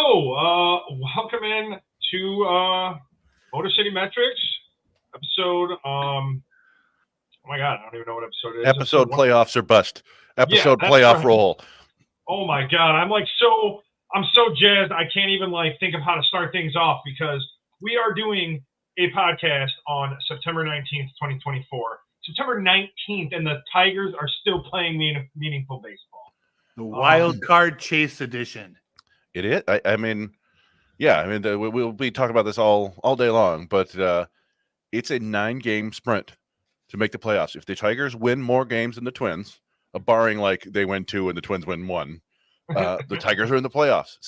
Welcome in to Motor City Metrics episode. Oh my God, I don't even know what episode it is. Episode playoffs or bust. Episode Yeah, playoff right. roll. Oh my God, I'm so jazzed. I can't even think of how to start things off because we are doing a podcast on September 19th, 2024. September 19th, and the Tigers are still playing meaningful baseball. The wild card chase edition. It is. We'll be talking about this all day long, but it's a 9-game sprint to make the playoffs. If the Tigers win more games than the Twins, barring they win 2 and the Twins win 1, the Tigers are in the playoffs.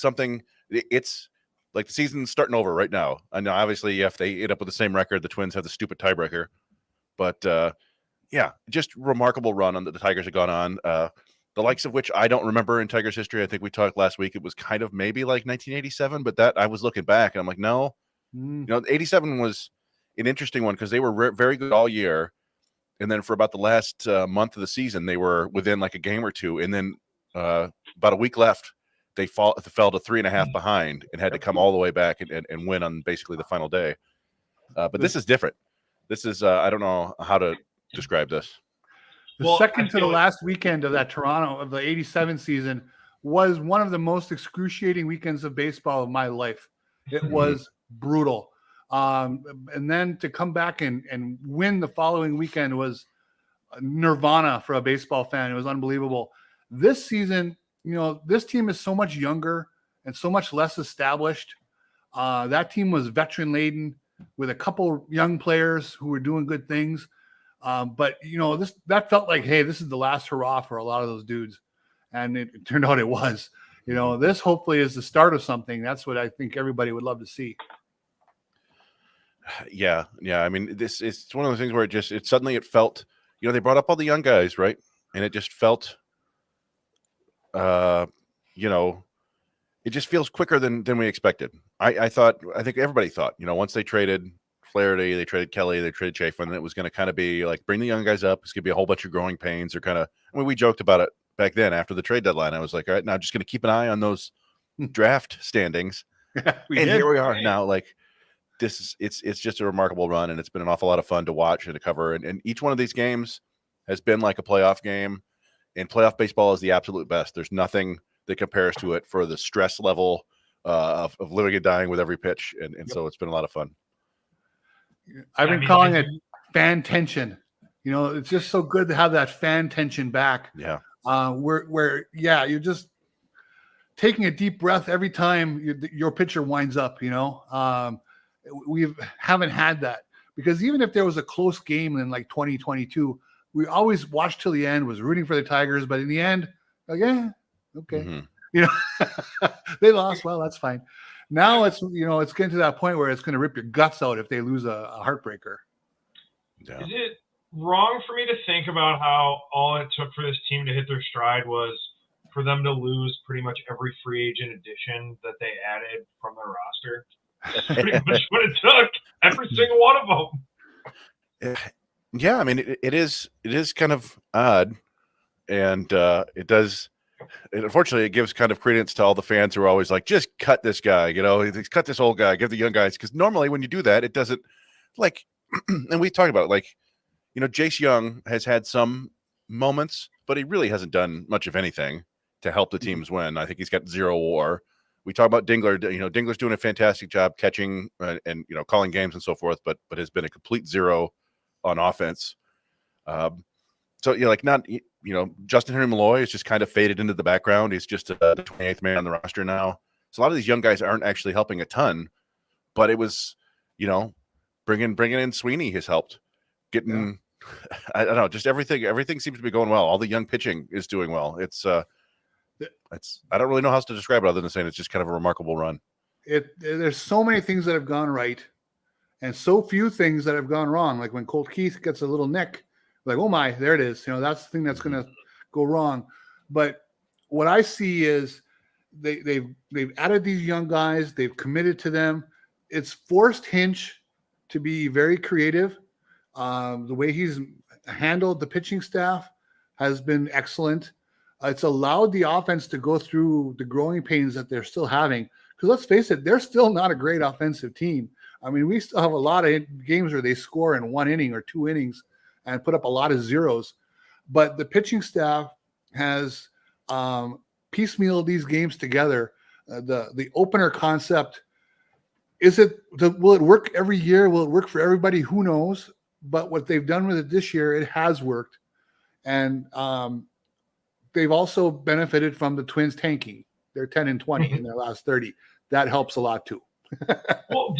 It's like the season's starting over right now. I know, obviously, if they end up with the same record, the Twins have the stupid tiebreaker. But just remarkable run that the Tigers have gone on. The likes of which I don't remember in Tigers history. I think we talked last week. It was kind of maybe 1987, but that I was looking back and I'm like, no. 87 was an interesting one because they were very good all year. And then for about the last month of the season, they were within a game or two. And then about a week left, they fell to 3.5 behind and had to come all the way back and win on basically the final day. But this is different. This is, I don't know how to describe this. The second to the last weekend of that Toronto of the 87 season was one of the most excruciating weekends of baseball of my life. It was brutal. And then to come back and win the following weekend was nirvana for a baseball fan. It was unbelievable. This season, this team is so much younger and so much less established. That team was veteran laden with a couple young players who were doing good things. But that felt like, hey, this is the last hurrah for a lot of those dudes. And it turned out it was. This hopefully is the start of something. That's what I think everybody would love to see. Yeah. I mean, it's one of those things where it suddenly felt, they brought up all the young guys, right? And it just felt, it just feels quicker than we expected. I think everybody thought, once they traded Flaherty, they traded Kelly, they traded Chafin, it was going to kind of be bring the young guys up. It's going to be a whole bunch of growing pains. Or kind of, we joked about it back then after the trade deadline. I was like, all right, now I'm just going to keep an eye on those draft standings. Here we are now. It's just a remarkable run, and it's been an awful lot of fun to watch and to cover. And each one of these games has been like a playoff game, and playoff baseball is the absolute best. There's nothing that compares to it for the stress level of living and dying with every pitch. And so it's been a lot of fun. I've been calling it fan tension. It's just so good to have that fan tension back. Yeah. Where you're just taking a deep breath every time your pitcher winds up. We haven't had that because even if there was a close game in 2022, we always watched till the end, was rooting for the Tigers, but in the end, okay. Mm-hmm. They lost. Well, that's fine. Now it's getting to that point where it's going to rip your guts out if they lose a heartbreaker. Yeah. Is it wrong for me to think about how all it took for this team to hit their stride was for them to lose pretty much every free agent addition that they added from their roster? That's pretty much what it took. Every single one of them. Yeah, I mean, it is kind of odd, and it does. Unfortunately, it gives kind of credence to all the fans who are always like, just cut this guy, cut this old guy, give the young guys. Because normally when you do that, it doesn't and we talked about it, Jace Young has had some moments, but he really hasn't done much of anything to help the teams win. I think he's got 0 WAR. We talk about Dingler. Dingler's doing a fantastic job catching and calling games and so forth, but has been a complete zero on offense. Justin Henry Malloy is just kind of faded into the background. He's just the 28th man on the roster now. So a lot of these young guys aren't actually helping a ton, but it was, bringing in Sweeney has helped. Getting, I don't know, just everything seems to be going well. All the young pitching is doing well. It's I don't really know how else to describe it other than saying it's just kind of a remarkable run. There's so many things that have gone right and so few things that have gone wrong. Like when Colt Keith gets a little nick, oh my, there it is. That's the thing that's going to go wrong. But what I see is they've added these young guys. They've committed to them. It's forced Hinch to be very creative. The way he's handled the pitching staff has been excellent. It's allowed the offense to go through the growing pains that they're still having Because let's face it, they're still not a great offensive team. I mean, we still have a lot of games where they score in 1 inning or 2 innings and put up a lot of zeros. But the pitching staff has piecemealed these games together. The opener concept, will it work every year? Will it work for everybody? Who knows? But what they've done with it this year, it has worked. And they've also benefited from the Twins tanking. They're 10-20 in their last 30. That helps a lot too. Well,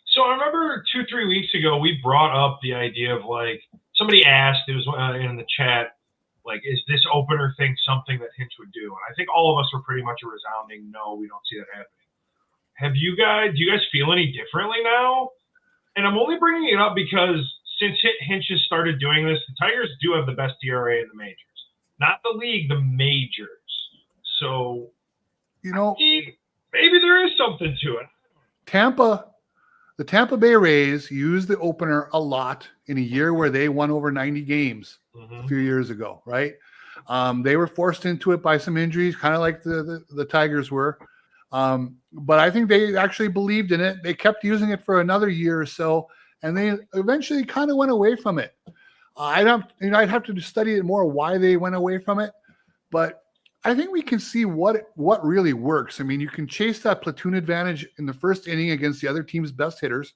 so I remember 2-3 weeks ago, we brought up the idea of like, somebody asked, it was in the chat, like, is this opener thing something that Hinch would do? And I think all of us were pretty much a resounding no, we don't see that happening. Do you guys feel any differently now? And I'm only bringing it up because since Hinch has started doing this, the Tigers do have the best ERA in the majors. Not the league, the majors. So, maybe there is something to it. The Tampa Bay Rays used the opener a lot in a year where they won over 90 games a few years ago, right? They were forced into it by some injuries, kind of like the Tigers were. But I think they actually believed in it. They kept using it for another year or so, and they eventually kind of went away from it. I'd have to study it more why they went away from it, but I think we can see what really works. I mean, you can chase that platoon advantage in the first inning against the other team's best hitters,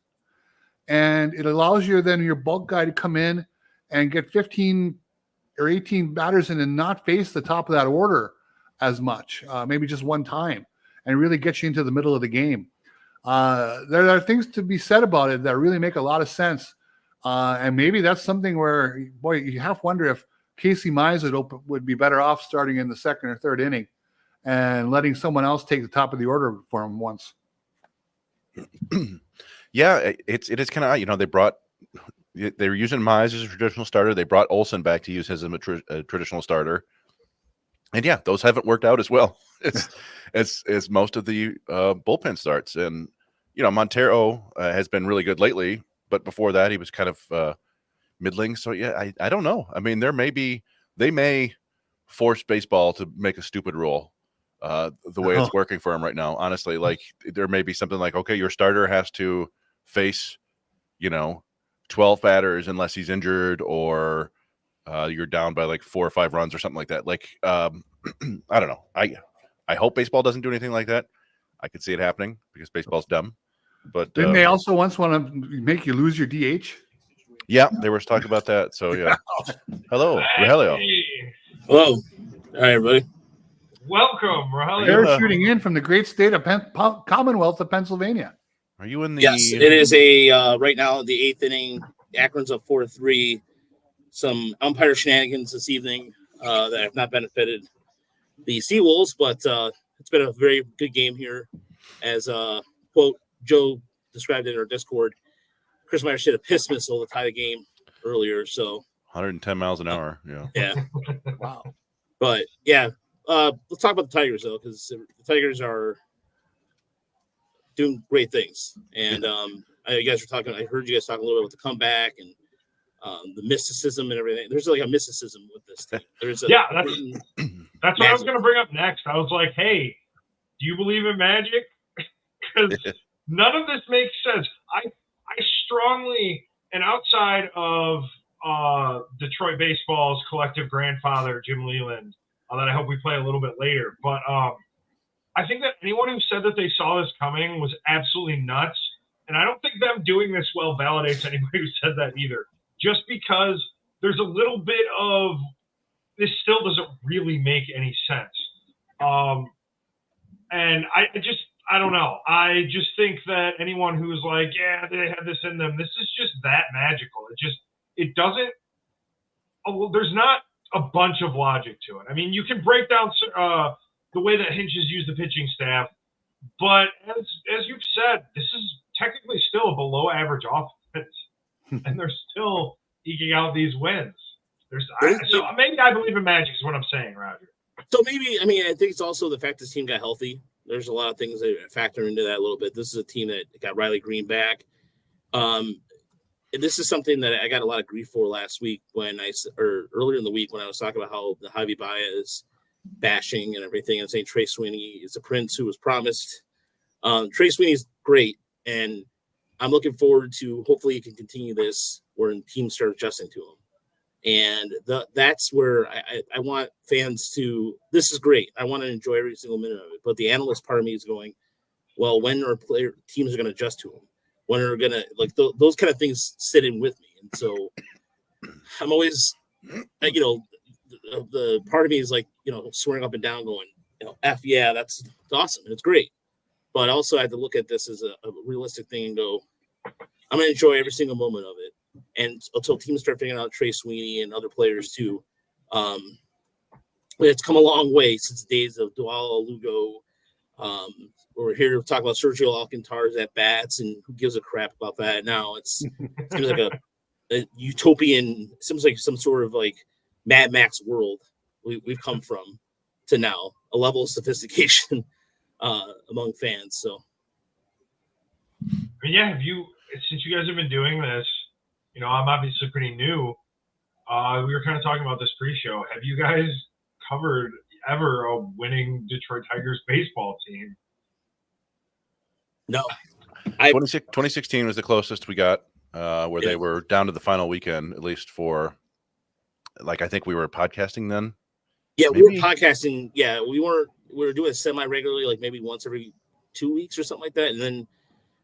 and it allows you then your bulk guy to come in and get 15 or 18 batters in and not face the top of that order as much, maybe just one time, and really get you into the middle of the game. There are things to be said about it that really make a lot of sense. And maybe that's something where, boy, you have to wonder if Casey Mize would be better off starting in the second or third inning and letting someone else take the top of the order for him once. Yeah, it is kind of, they were using Mize as a traditional starter. They brought Olsen back to use him as a traditional starter. And yeah, those haven't worked out as well as most of the bullpen starts. And, Montero has been really good lately, but before that he was kind of middling. So yeah, I don't know. I mean, they may force baseball to make a stupid rule the way it's working for them right now. Honestly, like there may be something like, okay, your starter has to face, 12 batters unless he's injured, or you're down by like 4 or 5 runs or something like that. Like, I don't know. I hope baseball doesn't do anything like that. I could see it happening because baseball's dumb. But didn't they also once want to make you lose your DH? Yeah, they were talking about that. So yeah. Hello, Rogelio. Hello. Hi, everybody. Welcome, Rogelio. They're shooting in from the great state of Commonwealth of Pennsylvania. Are you in the? Yes, it is a right now the 8th inning. Akron's up 4-3. Some umpire shenanigans this evening that have not benefited the Seawolves, but it's been a very good game here. As quote Joe described it in our Discord, Chris Myers hit a piss missile to tie the game earlier. So 110 miles an hour. Yeah. Wow. But yeah, let's talk about the Tigers though, because the Tigers are doing great things. And you guys were talking. I heard you guys talking a little bit about the comeback and the mysticism and everything. There's like a mysticism with this thing. There's that's what I was going to bring up next. I was like, hey, do you believe in magic? Because none of this makes sense. I strongly, and outside of Detroit baseball's collective grandfather, Jim Leland, that I hope we play a little bit later, but I think that anyone who said that they saw this coming was absolutely nuts. And I don't think them doing this well validates anybody who said that either. Just because there's a little bit of this still doesn't really make any sense. And I don't know. I just think that anyone who's like, yeah, they had this in them, this is just that magical. It doesn't, there's not a bunch of logic to it. I mean, you can break down the way that Hinch has used the pitching staff, but as you've said, this is technically still a below average offense, and they're still eking out these wins. So maybe I believe in magic is what I'm saying, Roger. So maybe, I mean, I think it's also the fact this team got healthy. There's a lot of things that factor into that a little bit. This is a team that got Riley Green back. This is something that I got a lot of grief for last week or earlier in the week when I was talking about how the Javi Baez bashing and everything and saying Trey Sweeney is a prince who was promised Trey Sweeney's great, and I'm looking forward to hopefully he can continue this where teams start adjusting to him. And that's where I want fans to. This is great. I want to enjoy every single minute of it. But the analyst part of me is going, well, when are teams are going to adjust to him? When are going to those kind of things sit in with me? And so I'm always, the part of me is swearing up and down, going, F yeah, that's awesome and it's great. But also I have to look at this as a realistic thing and go, I'm going to enjoy every single moment of it. And until teams start figuring out Trey Sweeney and other players too, it's come a long way since the days of Dual Lugo. We're here to talk about Sergio Alcantar's at bats, and who gives a crap about that now? It seems like a utopian, seems like some sort of Mad Max world we've come from to now, a level of sophistication among fans. So, yeah, since you guys have been doing this, I'm obviously pretty new. We were kind of talking about this pre-show. Have you guys covered ever a winning Detroit Tigers baseball team? No. 2016 was the closest we got, where they were down to the final weekend, at least for, I think we were podcasting then. Yeah, maybe. We were podcasting. Yeah, we were doing it semi-regularly, maybe once every 2 weeks or something like that. And then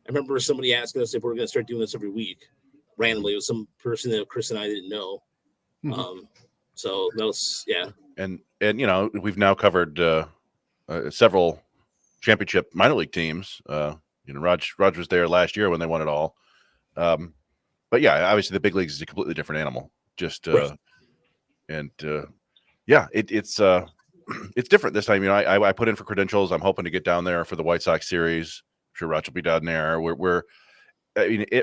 I remember somebody asking us if we were going to start doing this every week. Randomly, it was some person that Chris and I didn't know. Mm-hmm. So that was, yeah. And we've now covered several championship minor league teams. Raj was there last year when they won it all. But yeah, obviously the big leagues is a completely different animal. Just right. It's different this time. I put in for credentials. I'm hoping to get down there for the White Sox series. I'm sure Raj will be down there.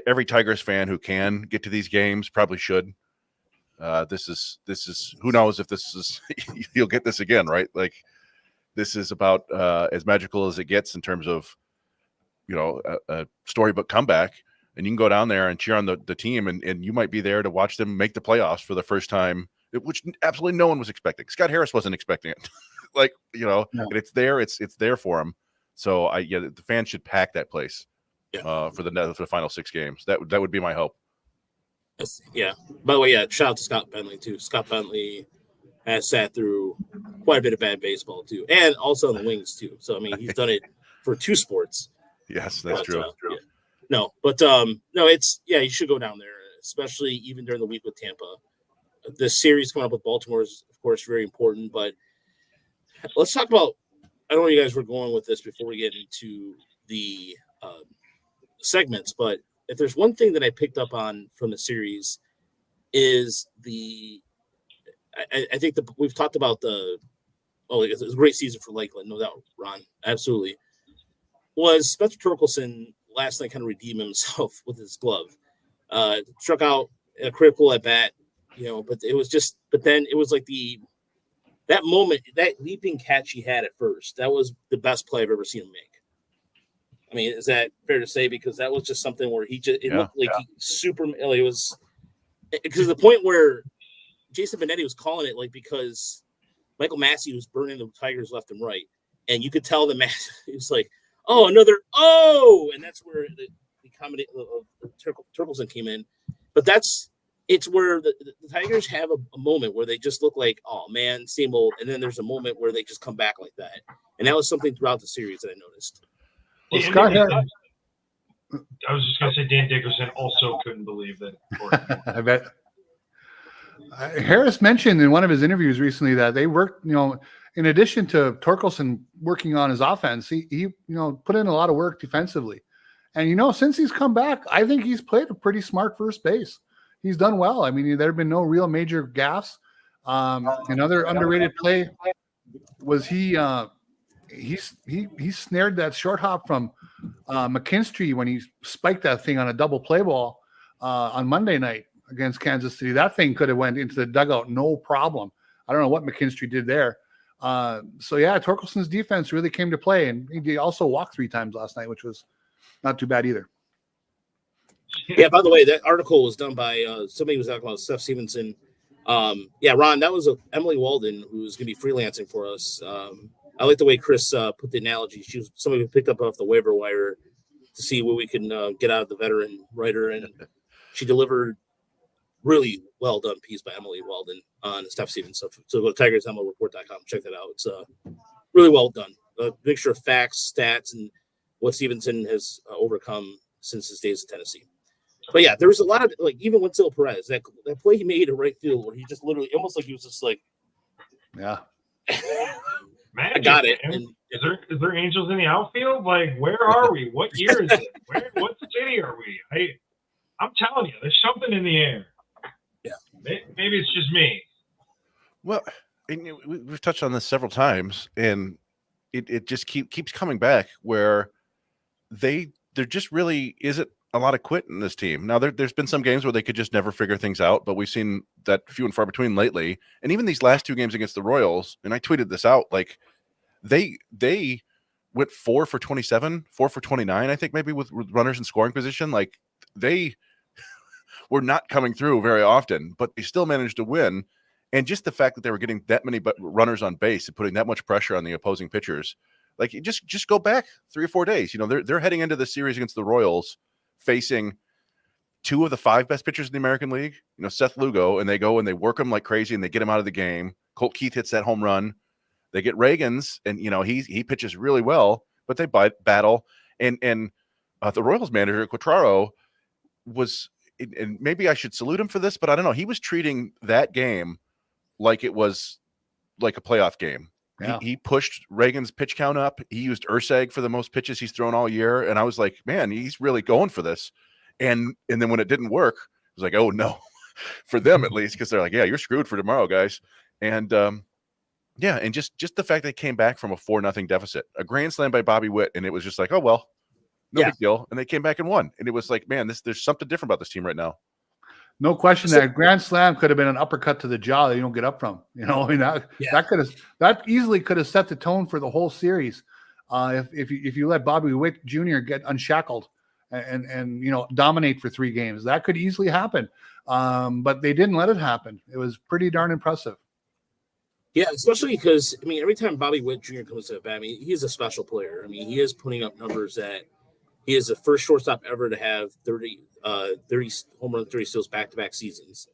Every Tigers fan who can get to these games probably should. This is who knows if this is you'll get this again, right? This is about as magical as it gets in terms of a storybook comeback, and you can go down there and cheer on the team, and you might be there to watch them make the playoffs for the first time, which absolutely no one was expecting. Scott Harris wasn't expecting it. No. And it's there for him. So the fans should pack that place for the final 6 games. That would be my hope. Yeah. By the way, shout out to Scott Bentley too. Scott Bentley has sat through quite a bit of bad baseball too, and also on the wings too. So he's done it for 2 sports. Yes, that's true. Yeah. No, it's you should go down there, especially even during the week with Tampa. The series coming up with Baltimore is, of course, very important. But let's talk about. I don't know where you guys were going with this before we get into the segments, but if there's one thing that I picked up on from the series is I think we've talked about it's a great season for Lakeland, no doubt, Ron, absolutely. Was Spencer Torkelson last night kind of redeemed himself with his glove? Struck out a critical at bat, but then it was like that moment, that leaping catch he had at first, that was the best play I've ever seen him make. Is that fair to say? Because that was just something where looked like he super. It was because the point where Jason Benetti was calling it because Michael Massey was burning the Tigers left and right, and you could tell the Massey he was like, "Oh, another and that's where the comedy of Torkelson came in. But it's where the Tigers have a moment where they just look like, oh man, same old, and then there's a moment where they just come back like that, and that was something throughout the series that I noticed. Well, Scott Harris. I was just going to say Dan Dickerson also couldn't believe that. I bet. Harris mentioned in one of his interviews recently that they worked, in addition to Torkelson working on his offense, he put in a lot of work defensively. And, since he's come back, I think he's played a pretty smart first base. He's done well. There have been no real major gaffes. Another underrated play was he snared that short hop from McKinstry when he spiked that thing on a double play ball on Monday night against Kansas City. That thing could have went into the dugout, no problem. I don't know what McKinstry did there. Torkelson's defense really came to play, and he also walked 3 times last night, which was not too bad either. Yeah, by the way, that article was done by somebody who was talking about Steph Stevenson. Ron, that was Emily Walden, who's going to be freelancing for us. I like the way Chris put the analogy. She was somebody who picked up off the waiver wire to see what we can get out of the veteran writer, and she delivered really well done piece by Emily Weldon on Steph Stevens stuff. So go to TigersMLReport.com, check that out. It's really well done. A mixture of facts, stats, and what Stevenson has overcome since his days in Tennessee. But yeah, there was a lot of even Winslow Perez, that play he made in right field where he just literally almost like he was just like, yeah, man, I got it. And, is there angels in the outfield? Like, where are we? What year is it? What city are we? I'm telling you, there's something in the air. Yeah, maybe it's just me. Well, and we've touched on this several times, and it just keeps coming back where there just really isn't a lot of quit in this team. Now there's been some games where they could just never figure things out, but we've seen that few and far between lately. And even these last two games against the Royals, and I tweeted this out, like they went 4 for 27, 4 for 29, I think maybe with runners in scoring position. Like they were not coming through very often, but they still managed to win. And just the fact that they were getting that many runners on base and putting that much pressure on the opposing pitchers, like just go back 3 or 4 days. You know, they're heading into the series against the Royals facing 2 of the 5 best pitchers in the American League, you know, Seth Lugo, and they go and they work him like crazy and they get him out of the game. Colt Keith hits that home run. They get Reagans, and you know he pitches really well, but they battle. And the Royals manager Quatraro was, and maybe I should salute him for this, but I don't know. He was treating that game like it was like a playoff game. Yeah. He pushed Reagan's pitch count up. He used Urseg for the most pitches he's thrown all year. And I was like, man, he's really going for this. And then when it didn't work, I was like, oh no, for them at least, because they're like, yeah, you're screwed for tomorrow, guys. And yeah, and just the fact they came back from a 4-0 deficit, a grand slam by Bobby Witt, and it was just like, oh well, no big deal. And they came back and won. And it was like, man, there's something different about this team right now. No question that grand slam could have been an uppercut to the jaw that you don't get up from. You know, I mean that easily could have set the tone for the whole series. If you let Bobby Witt Jr. get unshackled and you know dominate for 3 games, that could easily happen. But they didn't let it happen. It was pretty darn impressive. Yeah, especially because I mean, every time Bobby Witt Jr. comes to the bat, I mean, he's a special player. I mean, he is putting up numbers that he is the first shortstop ever to have 30 home run, 30 steals back-to-back seasons.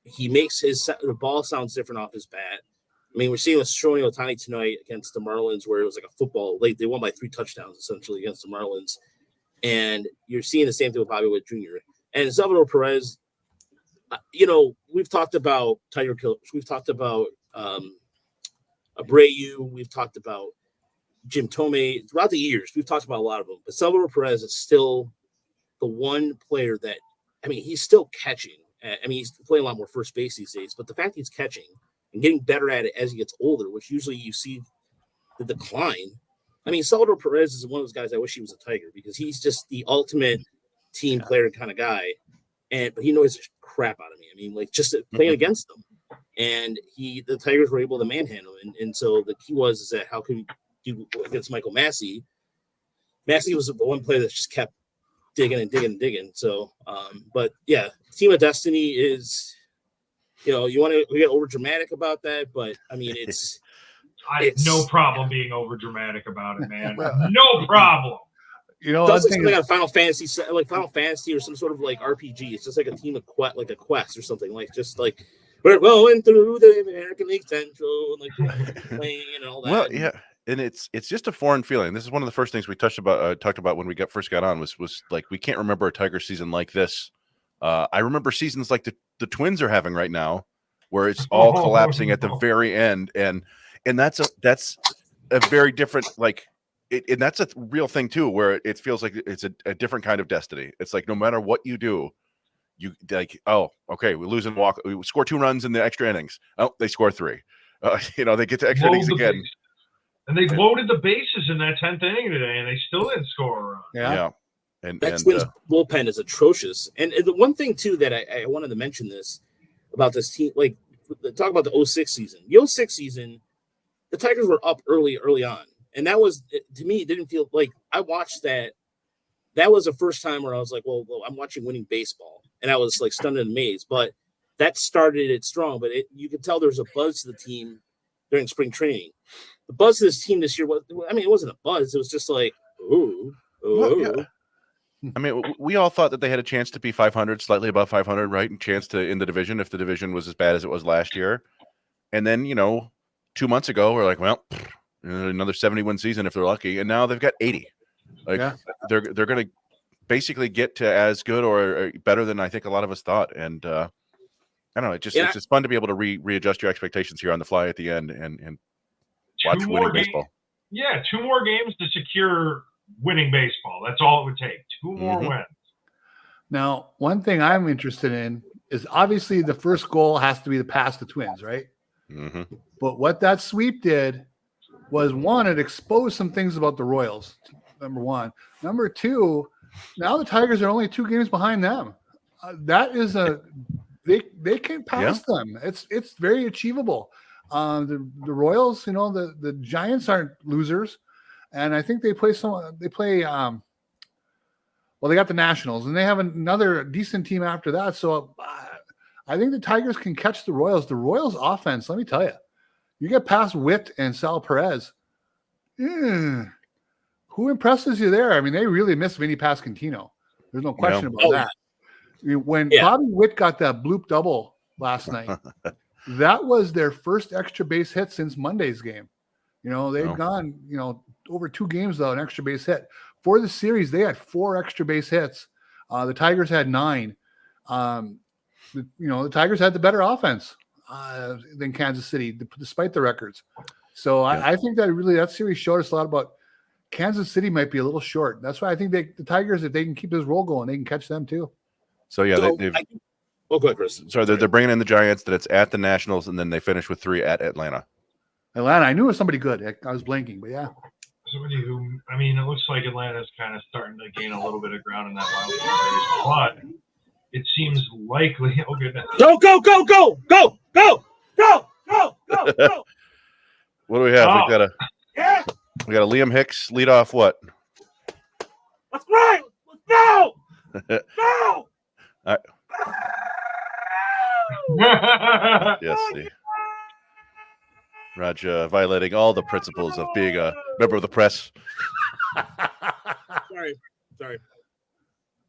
He makes the ball sounds different off his bat. I mean, we're seeing with Shohei Ohtani tonight against the Marlins, where it was like a football. Like they won by 3 touchdowns essentially against the Marlins, and you're seeing the same thing with Bobby Witt Jr. and Salvador Perez. You know, we've talked about Tiger Killers. We've talked about Abreu. We've talked about Jim Thome throughout the years. We've talked about a lot of them, but Salvador Perez is still the one player that, I mean, he's still catching. I mean, he's playing a lot more first base these days, but the fact he's catching and getting better at it as he gets older, which usually you see the decline. I mean, Salvador Perez is one of those guys I wish he was a Tiger because he's just the ultimate team player kind of guy. But he knows the crap out of me. I mean, like just playing against them. And the Tigers were able to manhandle him. And so the key is that how can we do against Michael Massey? Massey was the one player that just kept digging and digging and digging. So, but yeah, Team of Destiny is, you know, we get over dramatic about that, but I mean, I have no problem being over dramatic about it, man. No problem. You know, it's like something on Final Fantasy or some sort of like RPG. It's just like a team of like a quest or something. Like just like we're going through the American League Central, like playing and all that. Well, yeah, and it's just a foreign feeling. This is one of the first things we talked about when we first got on was like we can't remember a Tiger season like this. I remember seasons like the Twins are having right now, where it's all collapsing at the very end, and that's a very different like. And that's a real thing too, where it feels like it's a different kind of destiny. It's like no matter what you do, you like, oh, okay, we lose and walk. We score 2 runs in the extra innings. Oh, they score 3. You know, they get to extra innings again. And they loaded the bases in that 10th inning today, and they still didn't score a run. Yeah. And Twins bullpen is atrocious. And the one thing too that I wanted to mention this about this team, like talk about the 06 season. The 06 season, the Tigers were up early on. And that was, to me, it didn't feel like I watched that. That was the first time where I was like, well, I'm watching winning baseball. And I was like stunned and amazed. But that started it strong. But you could tell there was a buzz to the team during spring training. the buzz of this team this year was, I mean, it wasn't a buzz. It was just like, ooh. Well, yeah. I mean, we all thought that they had a chance to be 500, slightly above 500, right? And chance to in the division if the division was as bad as it was last year. And then, 2 months ago, we're like, well, another 70-win season if they're lucky. And now they've got 80. Like they're going to basically get to as good or better than I think a lot of us thought. And I don't know, it's just fun to be able to readjust your expectations here on the fly at the end and watch winning baseball. Yeah, 2 more games to secure winning baseball. That's all it would take. 2 more wins. Now, one thing I'm interested in is obviously the first goal has to be to pass the Twins, right? Mm-hmm. But what that sweep did was, one, it exposed some things about the Royals, number one. Number two, now the Tigers are only 2 games behind them. That is they can pass them. It's very achievable. The Royals, the Giants aren't losers. And I think they play they got the Nationals, and they have another decent team after that. So I think the Tigers can catch the Royals. The Royals offense, let me tell you, you get past Witt and Sal Perez. Who impresses you there? I mean, they really miss Vinny Pasquantino. There's no question about that. I mean, when Bobby Witt got that bloop double last night, that was their first extra base hit since Monday's game. They've gone, over 2 games without an extra base hit. For the series, they had 4 extra base hits. The Tigers had 9. The Tigers had the better offense than Kansas City, despite the records. So I think that series showed us a lot about Kansas City might be a little short. That's why I think the Tigers, if they can keep this roll going, they can catch them too. So go ahead, Chris. Sorry, they're bringing in the Giants. That it's at the Nationals, and then they finish with 3 at Atlanta. I knew it was somebody good. I was blanking, but yeah. Somebody who, I mean, it looks like Atlanta's kind of starting to gain a little bit of ground in that wild card race, but it seems likely. Oh goodness! Go! What do we have? We got a Liam Hicks lead off. What? Let's go! Go! All right. Yes. See. Raj violating all the principles of being a member of the press. Sorry.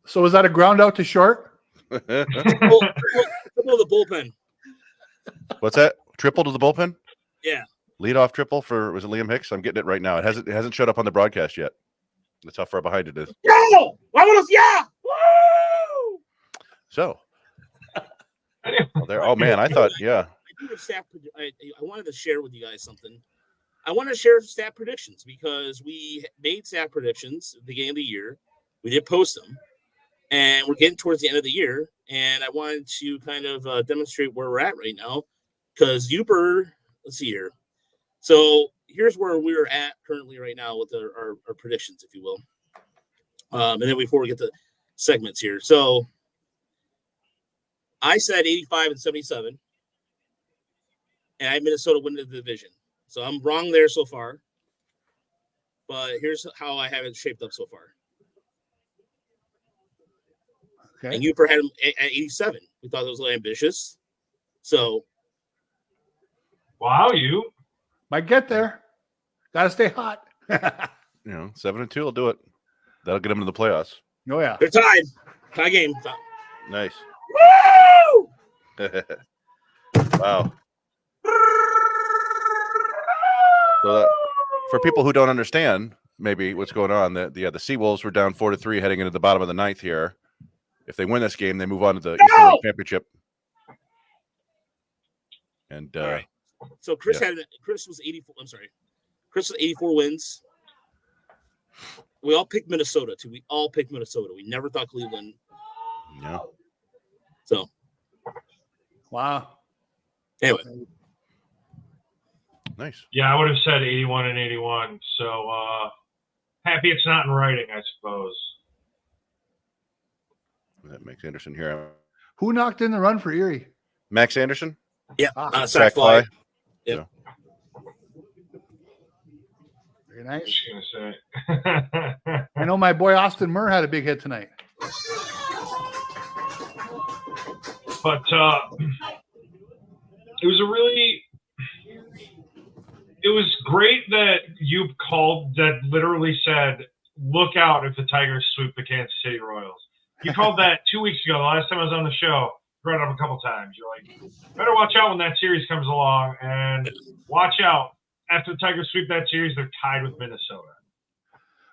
So was that a ground out to short? Triple the bullpen. What's that? Triple to the bullpen? Yeah. Lead off triple was it Liam Hicks? I'm getting it right now. It hasn't showed up on the broadcast yet. That's how far behind it is. Yo! Vámonos ya! Woo! So. Oh man, I thought, yeah. I wanted to share with you guys something. I want to share stat predictions because we made stat predictions at the beginning of the year. We did post them, and we're getting towards the end of the year. And I wanted to kind of demonstrate where we're at right now because let's see here. So here's where we're at currently right now with our predictions, if you will. And then before we get to segments here. So I said 85 and 77. And I had Minnesota win the division. So I'm wrong there so far. But here's how I have it shaped up so far. Okay. And Uper had him at 87. We thought it was a little ambitious. So. Wow, you might get there. Got to stay hot. 7-2 will do it. That'll get them to the playoffs. Oh, yeah. They're tied. Tie game. Nice. Woo! Wow. So for people who don't understand maybe what's going on, the Seawolves were down 4-3 heading into the bottom of the 9th here. If they win this game, they move on to the Eastern League Championship. And all right. So Chris was 84. I'm sorry. Chris was 84 wins. We all picked Minnesota too. We all picked Minnesota. We never thought Cleveland. Yeah. So. Wow. Anyway. Nice. Yeah, I would have said 81 and 81. So happy it's not in writing, I suppose. That makes Anderson here. Who knocked in the run for Erie? Max Anderson? Yeah. Sack fly. Yep. Very nice. I was gonna say. I know my boy Austin Murr had a big hit tonight. But it was it was great that you called that literally said, look out if the Tigers sweep the Kansas City Royals. You called that 2 weeks ago. The last time I was on the show, brought it up a couple times. You're like, better watch out when that series comes along, and watch out. After the Tigers sweep that series, they're tied with Minnesota.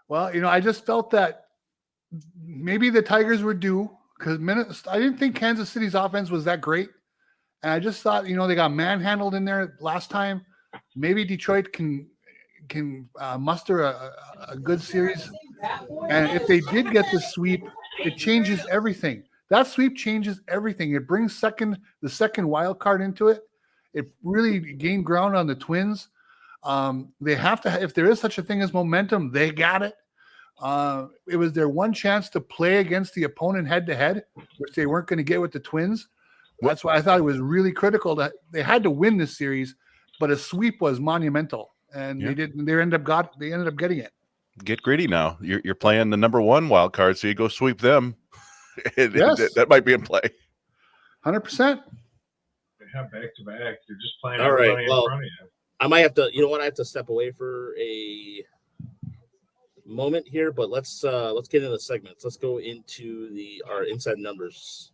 Well, I just felt that maybe the Tigers were due because I didn't think Kansas City's offense was that great. And I just thought, they got manhandled in there last time. Maybe Detroit can muster a good series. And if they did get the sweep, it changes everything. That sweep changes everything. It brings the second wild card into it. It really gained ground on the Twins. They have to, if there is such a thing as momentum, they got it. It was their one chance to play against the opponent head to head, which they weren't going to get with the Twins. That's why I thought it was really critical that they had to win this series, but a sweep was monumental, and they didn't. They ended up getting it. Get greedy now. You're playing the number one wild card, so you go sweep them. Yes. That might be in play. 100%. They have back to back. They're just playing All right. everybody in front of you. I might have to. You know what? I have to step away for a moment here, but let's get into the segments. Let's go into our inside numbers.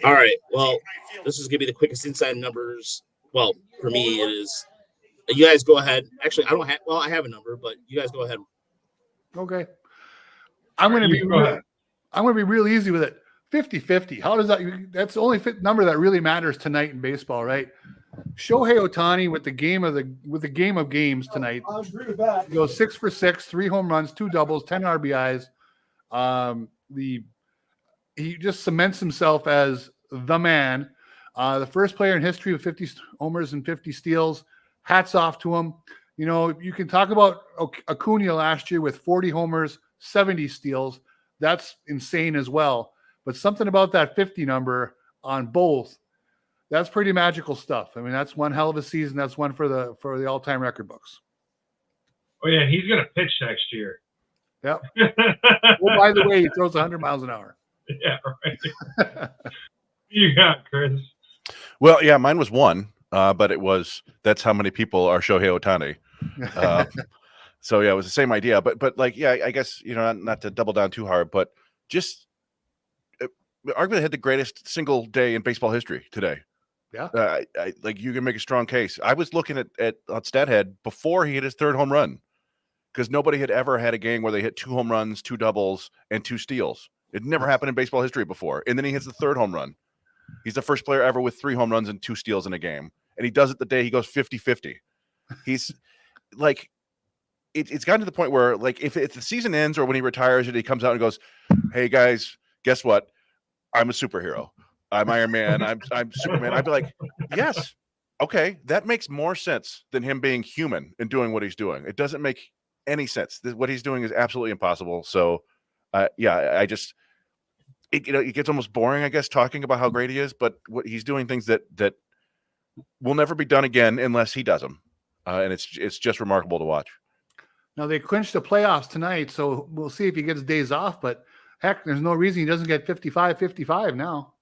All right. Well, this is gonna be the quickest inside numbers. Well, for me, it is. You guys go ahead. Actually, I don't have. Well, I have a number, but you guys go ahead. Okay. I'm going to be real easy with it. 50-50. How does that? That's the only number that really matters tonight in baseball, right? Shohei Ohtani with the game of games tonight. I agree with that. He goes 6 for 6, 3 home runs, 2 doubles, 10 RBIs. He just cements himself as the man. The first player in history with 50 homers and 50 steals. Hats off to him. You can talk about Acuna last year with 40 homers, 70 steals. That's insane as well. But something about that 50 number on both, that's pretty magical stuff. I mean, that's one hell of a season. That's one for the all-time record books. Oh, yeah, he's going to pitch next year. Yep. Well, by the way, he throws 100 miles an hour. Yeah, right. You got Chris. Well, yeah, mine was 1, but that's how many people are Shohei Ohtani. So yeah, it was the same idea, but like, yeah, I guess, not to double down too hard, but just arguably had the greatest single day in baseball history today. Yeah. I like, you can make a strong case. I was looking at Stathead before he hit his 3rd home run, because nobody had ever had a game where they hit 2 home runs, 2 doubles, and 2 steals. It never happened in baseball history before. And then he hits the 3rd home run. He's the first player ever with 3 home runs and 2 steals in a game. And he does it the day he goes 50-50. He's like, it's gotten to the point where, like, if the season ends or when he retires and he comes out and goes, hey guys, guess what? I'm a superhero. I'm Iron Man. I'm Superman. I'd be like, yes. Okay. That makes more sense than him being human and doing what he's doing. It doesn't make any sense. What he's doing is absolutely impossible. So yeah, I just, it gets almost boring, I guess, talking about how great he is, but what he's doing things that will never be done again unless he does them. And it's just remarkable to watch. Now they clinched the playoffs tonight, so we'll see if he gets days off, but heck, there's no reason he doesn't get 55-55 now.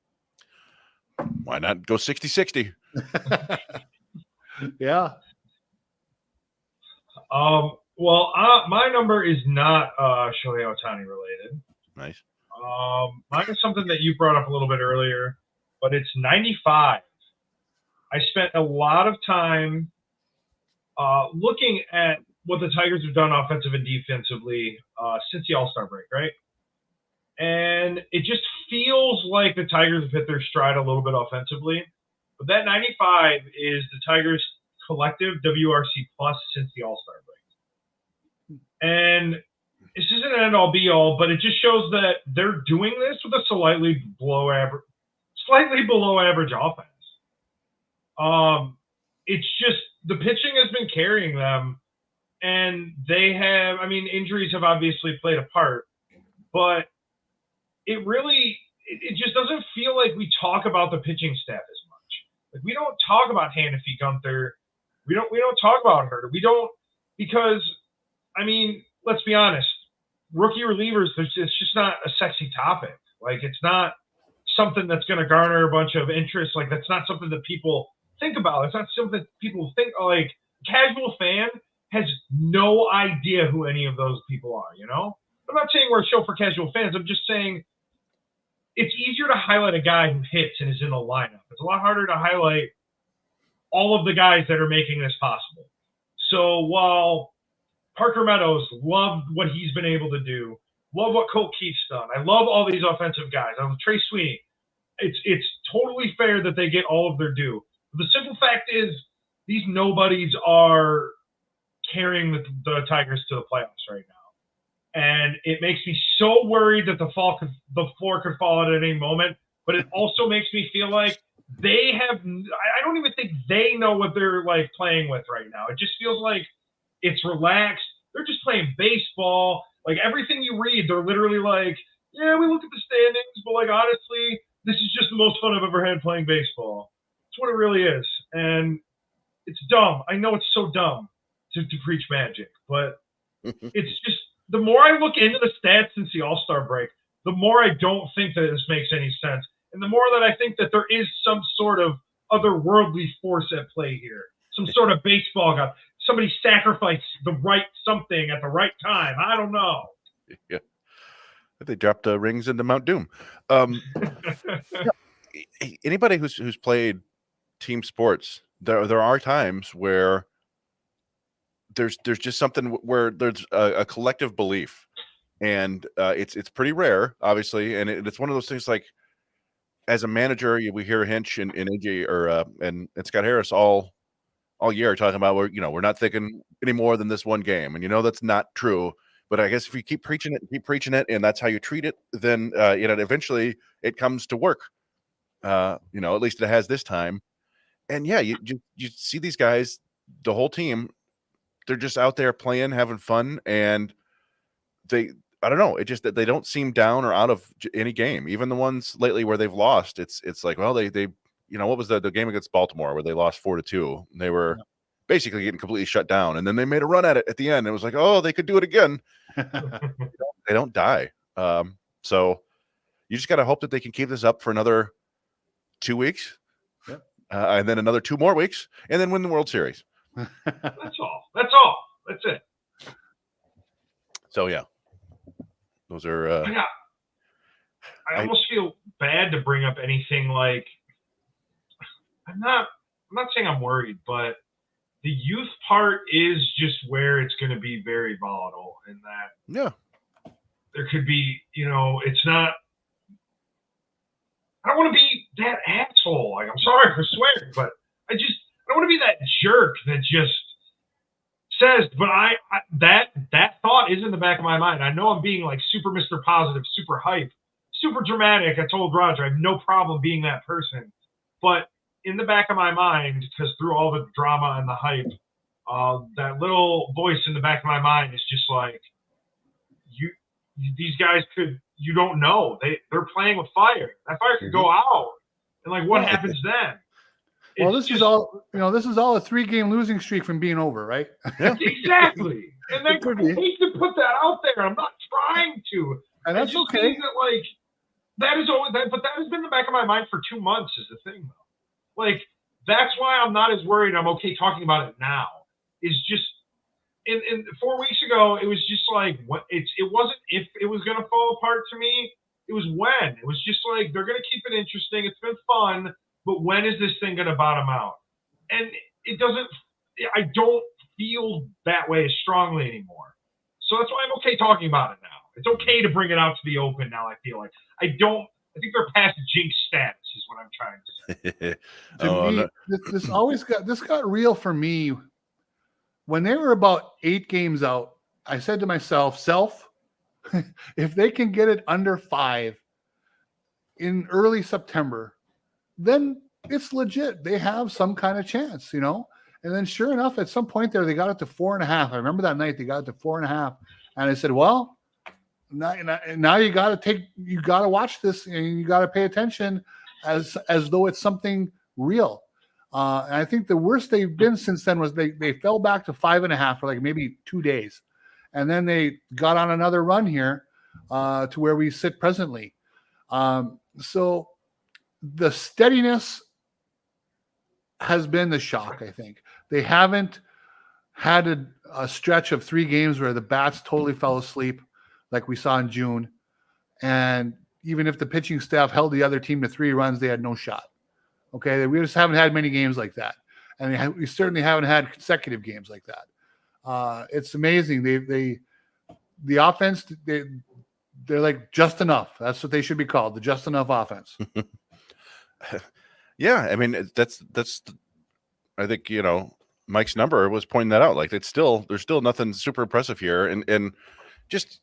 Why not go 60-60? Yeah. Well, my number is not Shohei Ohtani related. Nice. Mine is something that you brought up a little bit earlier, but it's 95. I spent a lot of time looking at what the Tigers have done offensive and defensively since the All-Star break, right? And it just feels like the Tigers have hit their stride a little bit offensively. But that 95 is the Tigers' collective WRC plus since the All-Star break. And this isn't an end-all be-all, but it just shows that they're doing this with a slightly below average offense. It's just the pitching has been carrying them, and they have, injuries have obviously played a part, but it really it just doesn't feel like we talk about the pitching staff as much. Like we don't talk about Hannafy, Gunther. We don't talk about Herter. We don't, because I mean, let's be honest. Rookie relievers, it's just not a sexy topic. Like it's not something that's going to garner a bunch of interest. Like that's not something that people think about. It's not something that people think, like casual fan has no idea who any of those people are, you know? I'm not saying we're a show for casual fans. I'm just saying it's easier to highlight a guy who hits and is in the lineup. It's a lot harder to highlight all of the guys that are making this possible. So while Parker Meadows, loved what he's been able to do, love what Colt Keith's done, I love all these offensive guys. I love Trey Sweeney. It's totally fair that they get all of their due. But the simple fact is these nobodies are carrying the Tigers to the playoffs right now. And it makes me so worried that the floor could fall at any moment. But it also makes me feel like they have – I don't even think they know what they're, like, playing with right now. It just feels like it's relaxed. They're just playing baseball. Like, everything you read, they're literally like, yeah, we look at the standings, but, like, honestly, this is just the most fun I've ever had playing baseball. That's what it really is. And it's dumb. I know it's so dumb to preach magic, but it's just – the more I look into the stats since the All-Star break, the more I don't think that this makes any sense. And the more that I think that there is some sort of otherworldly force at play here, some sort of baseball god. Somebody sacrificed the right something at the right time. I don't know. Yeah. They dropped rings into Mount Doom. Anybody who's played team sports, there are times where there's just something where there's a collective belief, and it's pretty rare, obviously, and it's one of those things. Like as a manager, we hear Hinch and AJ and Scott Harris all year talking about we're not thinking any more than this one game, and that's not true. But I guess if you keep preaching it, and that's how you treat it, then eventually it comes to work. At least it has this time. And yeah, you see these guys, the whole team. They're just out there playing, having fun, and I don't know. It just that they don't seem down or out of any game. Even the ones lately where they've lost, it's like, well, they what was the game against Baltimore where they lost 4-2? They were basically getting completely shut down, and then they made a run at it at the end. And it was like, oh, they could do it again. They don't die. So you just got to hope that they can keep this up for another 2 weeks, and then another 2 more weeks, and then win the World Series. That's all. That's it. So yeah, those are. I almost feel bad to bring up anything like. I'm not saying I'm worried, but the youth part is just where it's going to be very volatile, in that there could be, it's not. I don't want to be that asshole. Like, I'm sorry for swearing, but I don't want to be that jerk that just says, but that thought is in the back of my mind. I know I'm being like super Mr. Positive, super hype, super dramatic. I told Roger I have no problem being that person. But in the back of my mind, because through all the drama and the hype, that little voice in the back of my mind is just like, these guys you don't know. They're playing with fire. That fire could go out. And like, what happens then? Well, this is all a 3-game losing streak from being over, right? Exactly. And I hate to put that out there. I'm not trying to. And that's okay. That, that is always that, but that has been in the back of my mind for 2 months. Is the thing, though. Like, that's why I'm not as worried. I'm okay talking about it now. Is just in 4 weeks ago, it was just like it wasn't if it was going to fall apart to me. It was when. It was just like, they're going to keep it interesting. It's been fun. But when is this thing going to bottom out? And I don't feel that way as strongly anymore. So that's why I'm okay talking about it now. It's okay to bring it out to the open now, I feel like. I think they're past jinx status is what I'm trying to say. This got real for me. When they were about 8 games out, I said to myself, if they can get it under 5 in early September, then it's legit. They have some kind of chance, And then sure enough, at some point there, they got it to 4.5. I remember that night they got it to 4.5. And I said, well, now you got to watch this and you got to pay attention as though it's something real. And I think the worst they've been since then was they fell back to 5.5 for like maybe 2 days. And then they got on another run here to where we sit presently. So the steadiness has been the shock, I think. They haven't had a stretch of 3 games where the bats totally fell asleep like we saw in June. And even if the pitching staff held the other team to 3 runs, they had no shot. Okay, we just haven't had many games like that. And we certainly haven't had consecutive games like that. It's amazing. The offense, they're like just enough. That's what they should be called, the just enough offense. Yeah, I mean that's I think Mike's number was pointing that out. Like there's still nothing super impressive here, and just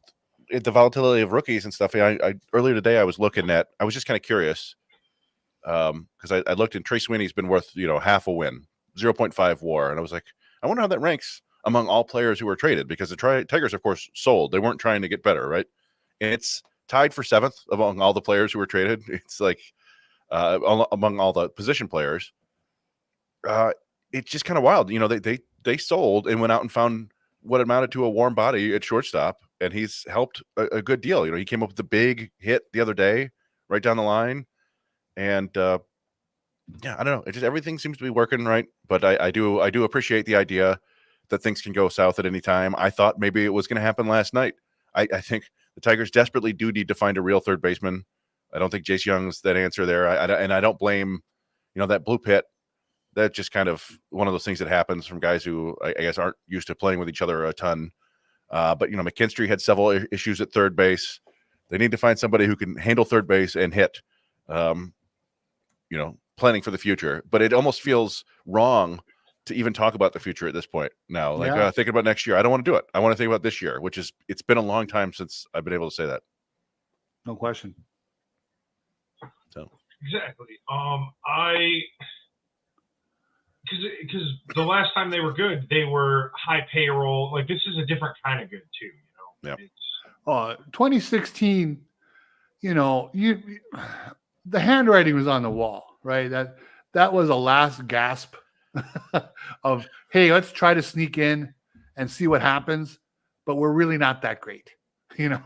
the volatility of rookies and stuff. I earlier today I was just kind of curious because I looked and Trey Sweeney's been worth half a win, 0.5 WAR, and I was like, I wonder how that ranks among all players who were traded, because the Tigers, of course, sold. They weren't trying to get better, right? And it's tied for 7th among all the players who were traded. It's like among all the position players. It's just kind of wild. They sold and went out and found what amounted to a warm body at shortstop, and he's helped a good deal. He came up with the big hit the other day, right down the line, and I don't know. It just everything seems to be working right. But I do appreciate the idea that things can go south at any time. I thought maybe it was going to happen last night. I think the Tigers desperately do need to find a real third baseman. I don't think Jace Young's that answer there. And I don't blame, that blue pit. That's just kind of one of those things that happens from guys who I guess aren't used to playing with each other a ton. But McKinstry had several issues at third base. They need to find somebody who can handle third base and hit. Planning for the future. But it almost feels wrong to even talk about the future at this point now. Thinking about next year, I don't want to do it. I want to think about this year, it's been a long time since I've been able to say that. No question. So exactly. Because the last time they were good, they were high payroll. Like this is a different kind of good too. Yeah. 2016. The handwriting was on the wall, right? That was a last gasp of, hey, let's try to sneak in and see what happens, but we're really not that great, Yeah.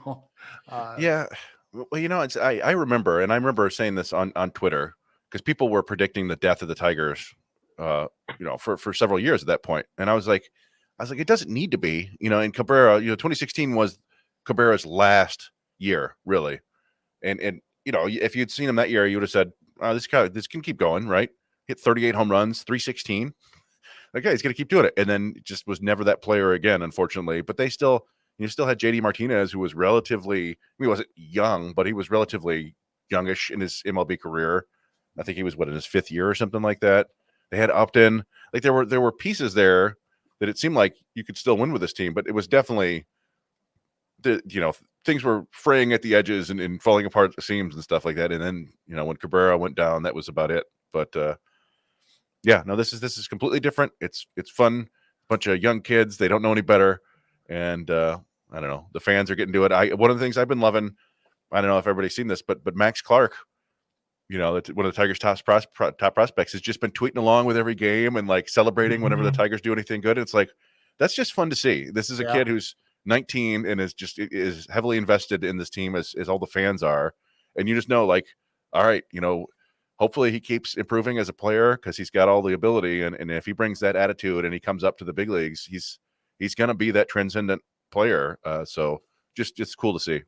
Well, I remember saying this on Twitter because people were predicting the death of the Tigers, for several years at that point, and I was like, it doesn't need to be, and Cabrera, 2016 was Cabrera's last year, really, and if you'd seen him that year, you would have said, this can keep going, right? Hit 38 home runs, 316. Okay, he's going to keep doing it. And then just was never that player again, unfortunately. But they still had JD Martinez, who was relatively, he wasn't young, but he was relatively youngish in his MLB career. I think he was in his 5th year or something like that. They had Upton. Like there were pieces there that it seemed like you could still win with this team, but it was definitely things were fraying at the edges and falling apart at the seams and stuff like that. And then, when Cabrera went down, that was about it. But this is completely different. It's fun. Bunch of young kids. They don't know any better. And I don't know. The fans are getting to it. One of the things I've been loving, I don't know if everybody's seen this, but Max Clark, one of the Tigers' top prospects, has just been tweeting along with every game and like celebrating whenever the Tigers do anything good. It's like, that's just fun to see. This is a kid who's 19 and is heavily invested in this team as all the fans are. And you just know, like, all right, hopefully he keeps improving as a player because he's got all the ability. And if he brings that attitude and he comes up to the big leagues, he's going to be that transcendent player. So just cool to see.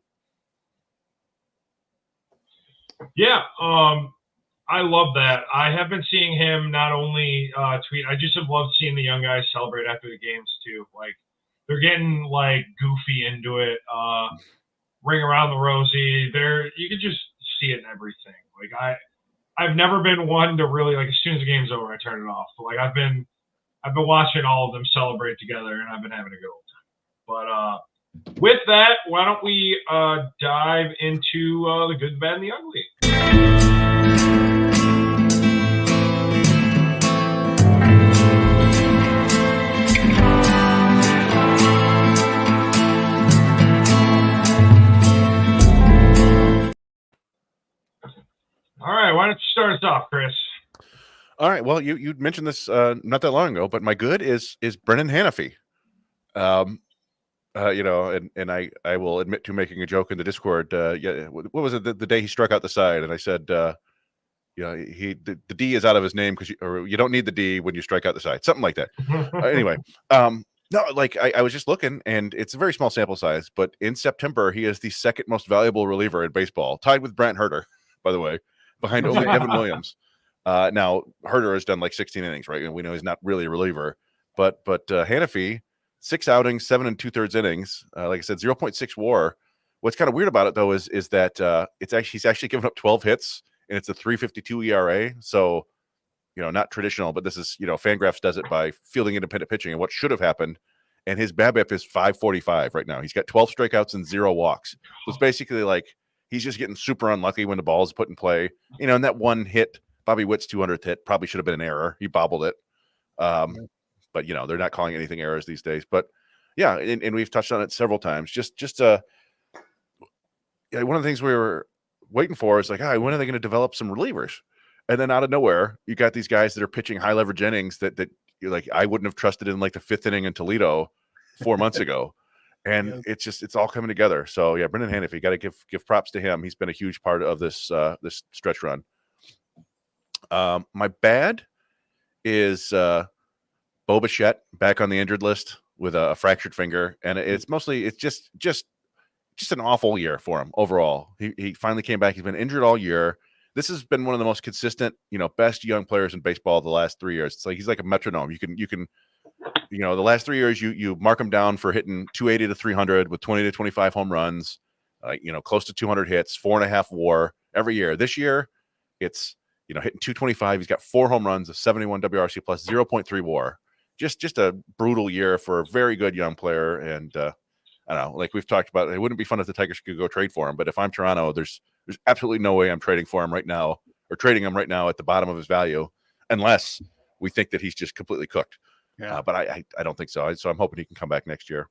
Yeah. I love that. I have been seeing him not only tweet, I just have loved seeing the young guys celebrate after the games too. Like they're getting like goofy into it. Ring around the rosy. You could just see it in everything. Like I've never been one to really like as soon as the game's over, I turn it off. But like I've been watching all of them celebrate together, and I've been having a good old time. But with that, why don't we dive into the good, the bad, and the ugly? All right. Well, you mentioned this not that long ago, but my good is Brennan Hanafy. And I will admit to making a joke in the Discord. What was it the day he struck out the side? And I said, the D is out of his name because you don't need the D when you strike out the side, something like that. Anyway, no, like I was just looking, and it's a very small sample size, but in September he is the second most valuable reliever in baseball, tied with Brant Herter, by the way, behind only Evan Williams. Now Herter has done like 16 innings, right? And we know he's not really a reliever, but Hanafy, 6 outings, 7 2/3 innings. Like I said, 0.6 WAR. What's kind of weird about it though is that he's actually given up 12 hits, and it's a 3.52 ERA. So, not traditional, but this is, Fangraphs does it by fielding independent pitching, and what should have happened. And his BABIP is 545 right now. He's got 12 strikeouts and 0 walks. So it's basically like he's just getting super unlucky when the ball is put in play. And that one hit, Bobby Witt's 200th hit, probably should have been an error. He bobbled it. But they're not calling anything errors these days. But yeah, and we've touched on it several times. One of the things we were waiting for is like, when are they going to develop some relievers? And then out of nowhere, you got these guys that are pitching high leverage innings that you're like, I wouldn't have trusted in like the 5th inning in Toledo 4 months ago. And it's all coming together. So yeah, Brendan Hanafy, got to give props to him. He's been a huge part of this stretch run. My bad is Bo Bichette back on the injured list with a fractured finger, and it's just an awful year for him overall. He finally came back. He's been injured all year. This has been one of the most consistent, best young players in baseball the last 3 years. It's like he's like a metronome. You can the last 3 years you mark him down for hitting 280 to 300 with 20 to 25 home runs, close to 200 hits, 4.5 WAR every year. This year, it's hitting 225. He's got 4 home runs, a 71 WRC plus, 0.3 WAR. Just a brutal year for a very good young player. And I don't know, like we've talked about, it wouldn't be fun if the Tigers could go trade for him. But if I'm Toronto, there's absolutely no way I'm trading for him right now, or trading him right now at the bottom of his value, unless we think that he's just completely cooked. Yeah. But I don't think so. So I'm hoping he can come back next year.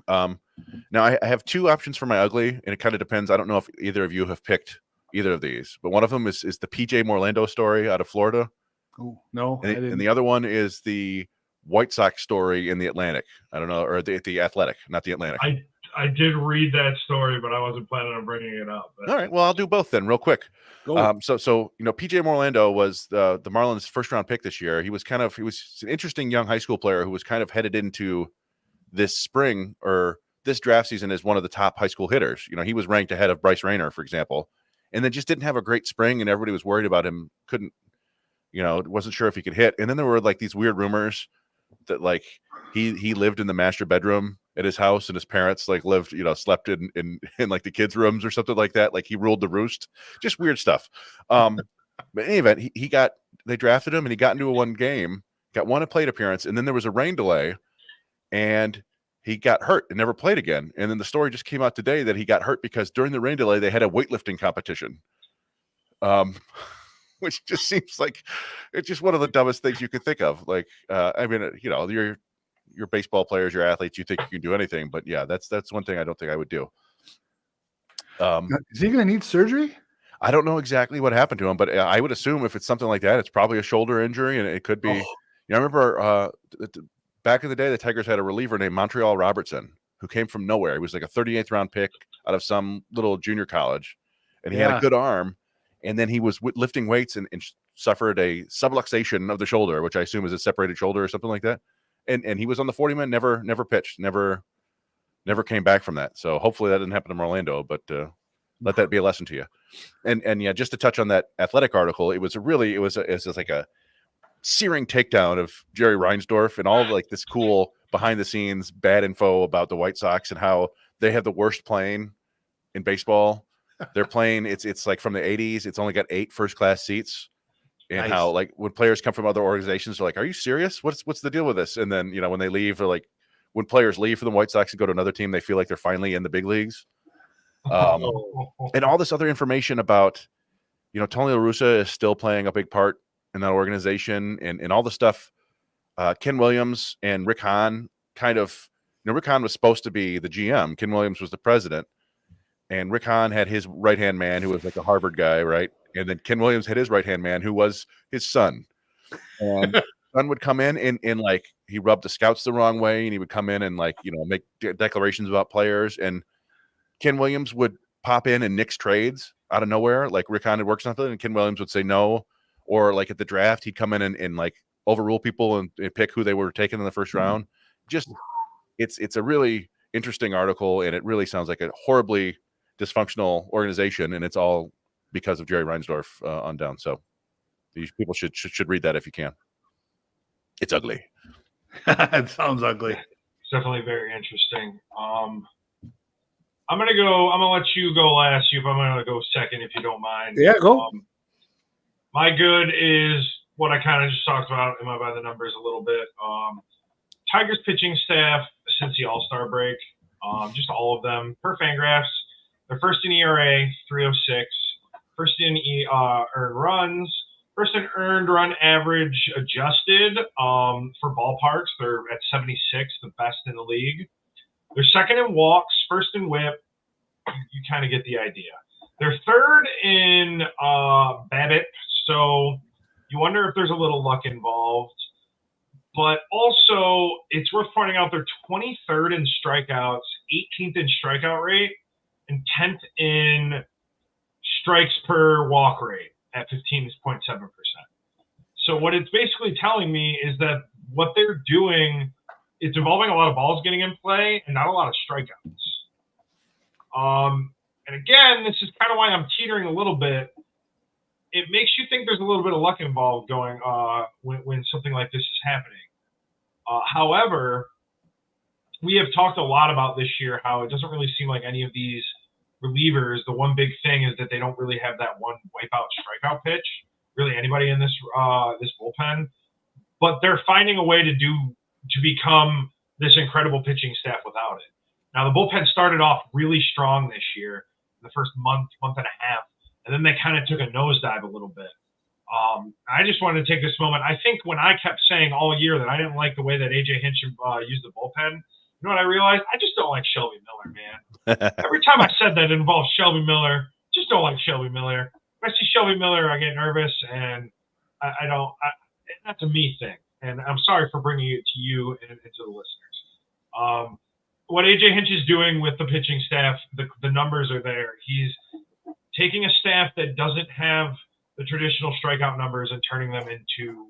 Now I have 2 options for my ugly, and it kind of depends. I don't know if either of you have picked either of these, but one of them is the PJ Morlando story out of Florida. Oh, no. And the other one is the White Sox story in the Atlantic. I don't know, or the Athletic, not the Atlantic. I did read that story, but I wasn't planning on bringing it up. All right, well, I'll do both then, real quick. So PJ Morlando was the Marlins' first-round pick this year. He was an interesting young high school player who was kind of headed into this spring or this draft season as one of the top high school hitters. He was ranked ahead of Bryce Rayner, for example, and then just didn't have a great spring, and everybody was worried about him. Wasn't sure if he could hit. And then there were like these weird rumors that like he lived in the master bedroom at his house, and his parents like lived, slept in like the kids' rooms or something like that. Like he ruled the roost, just weird stuff. But in any event, they drafted him, and he got into one game, got one plate appearance, and then there was a rain delay, and he got hurt and never played again. And then the story just came out today that he got hurt because during the rain delay, they had a weightlifting competition. Which just seems like it's just one of the dumbest things you could think of. Like, your baseball players, your athletes, you think you can do anything, but yeah, that's one thing I don't think I would do. Is he going to need surgery? I don't know exactly what happened to him, but I would assume if it's something like that, it's probably a shoulder injury, and it could be. I remember back in the day, the Tigers had a reliever named Montreal Robertson who came from nowhere. He was like a 38th round pick out of some little junior college, and he had a good arm. And then he was lifting weights and suffered a subluxation of the shoulder, which I assume is a separated shoulder or something like that. And he was on the 40-man, never pitched, never came back from that. So hopefully that didn't happen to Orlando, but let that be a lesson to you. And yeah, just to touch on that Athletic article, it was just like a searing takedown of Jerry Reinsdorf and all of like this cool behind the scenes bad info about the White Sox and how they have the worst plane in baseball. They're playing, it's like from the 80s. It's only got 8 first-class seats. And how, like, when players come from other organizations, they're like, are you serious? What's the deal with this? And then, when they leave, they're like, when players leave for the White Sox and go to another team, they feel like they're finally in the big leagues. And all this other information about, Tony La Russa is still playing a big part in that organization. And all the stuff, Ken Williams and Rick Hahn Rick Hahn was supposed to be the GM. Ken Williams was the president. And Rick Hahn had his right-hand man who was like a Harvard guy, right? And then Ken Williams hit his right-hand man, who was his son. And son would come in and like he rubbed the scouts the wrong way, and he would come in and like, you know, make declarations about players. And Ken Williams would pop in and nix trades out of nowhere. Like Rick Hahn had worked something, and Ken Williams would say no. Or like at the draft, he'd come in and like overrule people and pick who they were taking in the first round. Just it's a really interesting article, and it really sounds like a horribly dysfunctional organization, and it's all because of Jerry Reinsdorf on down. So these people should read that if you can. It's ugly. It sounds ugly. It's definitely very interesting. I'm gonna let you go last. I'm gonna go second if you don't mind. Yeah, go. My good is what I kind of just talked about. Am I by the numbers a little bit? Tigers pitching staff since the All-Star break, just all of them per Fangraphs. They're first in ERA, 3.06. First in earned runs. First in earned run average adjusted for ballparks. They're at 76, the best in the league. They're second in walks, first in whip. You kind of get the idea. They're third in BABIP, so you wonder if there's a little luck involved. But also, it's worth pointing out they're 23rd in strikeouts, 18th in strikeout rate, and 10th in strikes per walk rate at 15.7%. So what it's basically telling me is that what they're doing, it's involving a lot of balls getting in play and not a lot of strikeouts. And again, this is kind of why I'm teetering a little bit. It makes you think there's a little bit of luck involved going when something like this is happening. However, we have talked a lot about this year how it doesn't really seem like any of these relievers, the one big thing is that they don't really have that one wipeout strikeout pitch, really anybody in this bullpen. But they're finding a way to become this incredible pitching staff without it. Now, the bullpen started off really strong this year, in the first month and a half, and then they kind of took a nosedive a little bit. I just wanted to take this moment. I think when I kept saying all year that I didn't like the way that A.J. Hinch used the bullpen, you know what I realized? I just don't like Shelby Miller, man. Every time I said that it involves Shelby Miller, just don't like Shelby Miller. When I see Shelby Miller, I get nervous, and I don't. That's a me thing, and I'm sorry for bringing it to you and to the listeners. What A.J. Hinch is doing with the pitching staff, the numbers are there. He's taking a staff that doesn't have the traditional strikeout numbers and turning them into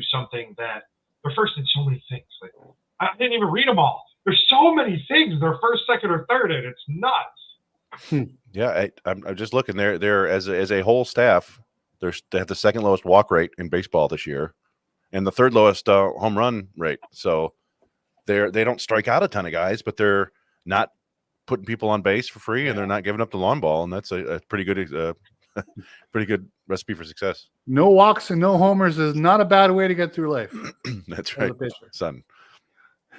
something that they're first in so many things. Like, I didn't even read them all. There's so many things. They're first, second, or third, and it's nuts. Yeah, I'm just looking. They're as a whole staff, they have the second lowest walk rate in baseball this year, and the third lowest home run rate. So they don't strike out a ton of guys, but they're not putting people on base for free, and they're not giving up the lawn ball, and that's a pretty good pretty good recipe for success. No walks and no homers is not a bad way to get through life. That's right, son.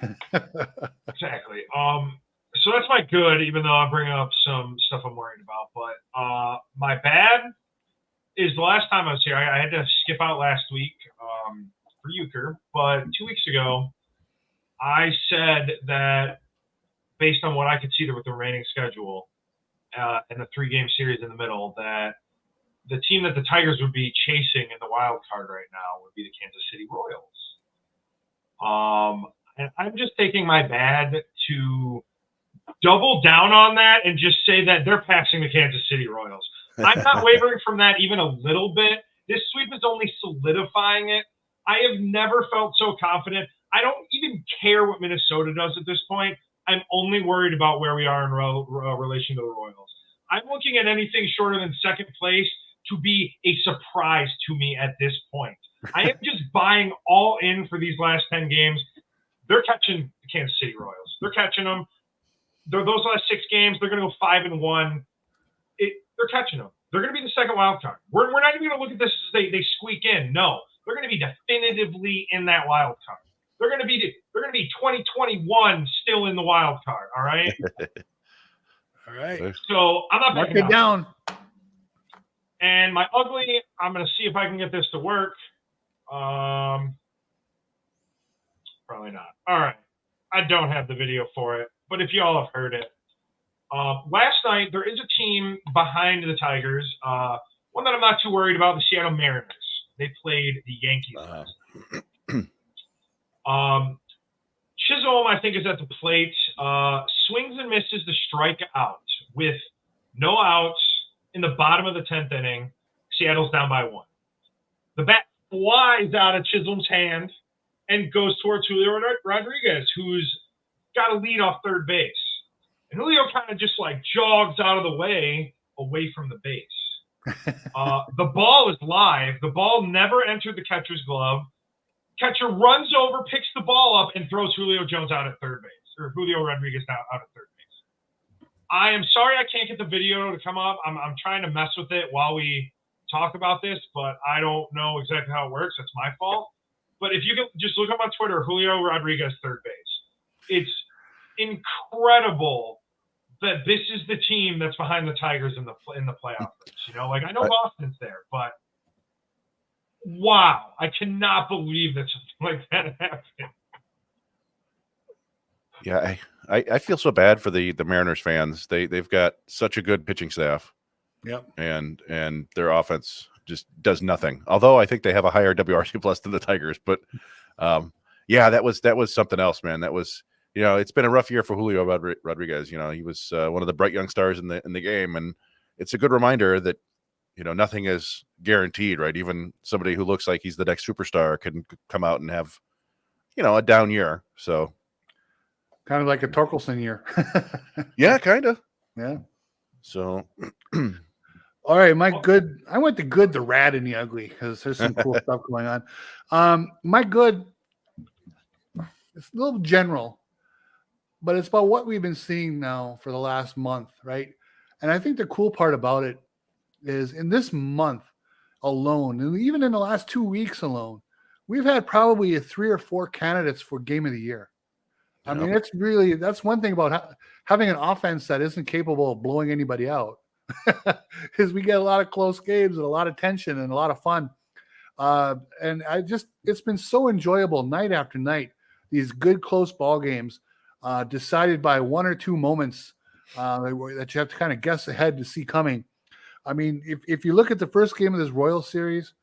Exactly. So that's my good, even though I'm bringing up some stuff I'm worried about. But my bad is the last time I was here, I had to skip out last week for Euchre. But 2 weeks ago, I said that based on what I could see there with the remaining schedule and the 3-game series in the middle, that the team that the Tigers would be chasing in the wild card right now would be the Kansas City Royals. And I'm just taking my bad to double down on that and just say that they're passing the Kansas City Royals. I'm not wavering from that even a little bit. This sweep is only solidifying it. I have never felt so confident. I don't even care what Minnesota does at this point. I'm only worried about where we are in relation to the Royals. I'm looking at anything shorter than second place to be a surprise to me at this point. I am just buying all in for these last 10 games. They're catching the Kansas City Royals. They're catching them. Those last 6 games, they're going to go 5-1. They're catching them. They're going to be the second wild card. We're not even going to look at this as they squeak in. No, they're going to be definitively in that wild card. They're going to be 2021 still in the wild card. All right. All right. So I'm not mark it down. And my ugly, I'm going to see if I can get this to work. Probably not. All right. I don't have the video for it, but if y'all have heard it. Last night, there is a team behind the Tigers. One that I'm not too worried about, the Seattle Mariners. They played the Yankees. Chisholm, I think, is at the plate. Swings and misses the strike out with no outs in the bottom of the 10th inning. Seattle's down by 1. The bat flies out of Chisholm's hand and goes towards Julio Rodriguez, who's got a lead off third base. And Julio kind of just like jogs out of the way away from the base. The ball is live. The ball never entered the catcher's glove. Catcher runs over, picks the ball up, and throws Julio Jones out at third base, or Julio Rodriguez out at third base. I am sorry I can't get the video to come up. I'm trying to mess with it while we talk about this, but I don't know exactly how it works. That's my fault. But if you can just look up on Twitter, Julio Rodriguez third base. It's incredible that this is the team that's behind the Tigers in the playoff race. You know, like I know Boston's there, but wow, I cannot believe that something like that happened. Yeah, I feel so bad for the Mariners fans. They've got such a good pitching staff. Yep. And their offense just does nothing. Although I think they have a higher WRC plus than the Tigers, but yeah, that was something else, man. That was, you know, it's been a rough year for Julio Rodriguez. You know, he was one of the bright young stars in the game, and it's a good reminder that, you know, nothing is guaranteed, right? Even somebody who looks like he's the next superstar can come out and have, you know, a down year. So kind of like a Torkelson year. Yeah, kind of. Yeah. So all right, I went the good, the rad, and the ugly because there's some cool stuff going on. My good, it's a little general, but it's about what we've been seeing now for the last month, right? And I think the cool part about it is in this month alone, and even in the last 2 weeks alone, we've had probably 3 or 4 candidates for Game of the Year. I mean, that's one thing about having an offense that isn't capable of blowing anybody out. Is we get a lot of close games and a lot of tension and a lot of fun. And it's been so enjoyable night after night, these good close ball games decided by 1 or 2 moments that you have to kind of guess ahead to see coming. I mean, if you look at the first game of this Royal Series,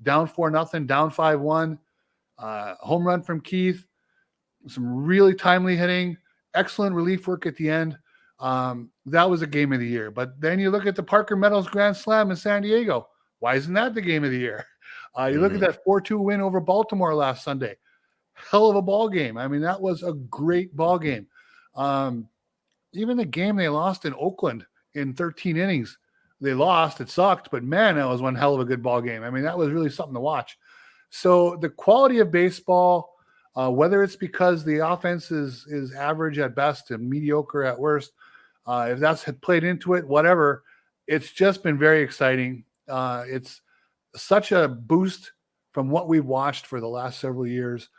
down 4-0, down 5-1, home run from Keith, some really timely hitting, excellent relief work at the end. That was a Game of the Year. But then you look at the Parker Meadows Grand Slam in San Diego. Why isn't that the Game of the Year? You look at that 4-2 win over Baltimore last Sunday. Hell of a ball game. I mean, that was a great ball game. Even the game they lost in Oakland in 13 innings, they lost. It sucked, but man, that was one hell of a good ball game. I mean, that was really something to watch. So the quality of baseball, whether it's because the offense is average at best and mediocre at worst, if that's played into it, whatever, it's just been very exciting. It's such a boost from what we've watched for the last several years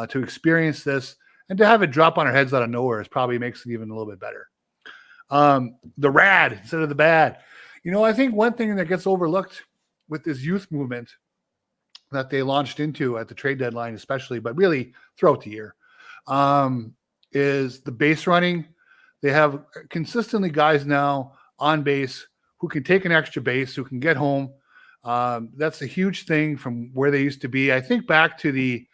to experience this and to have it drop on our heads out of nowhere is probably makes it even a little bit better. The rad instead of the bad. You know, I think one thing that gets overlooked with this youth movement that they launched into at the trade deadline, especially, but really throughout the year, is the base running. They have consistently guys now on base who can take an extra base, who can get home. That's a huge thing from where they used to be. I think back to the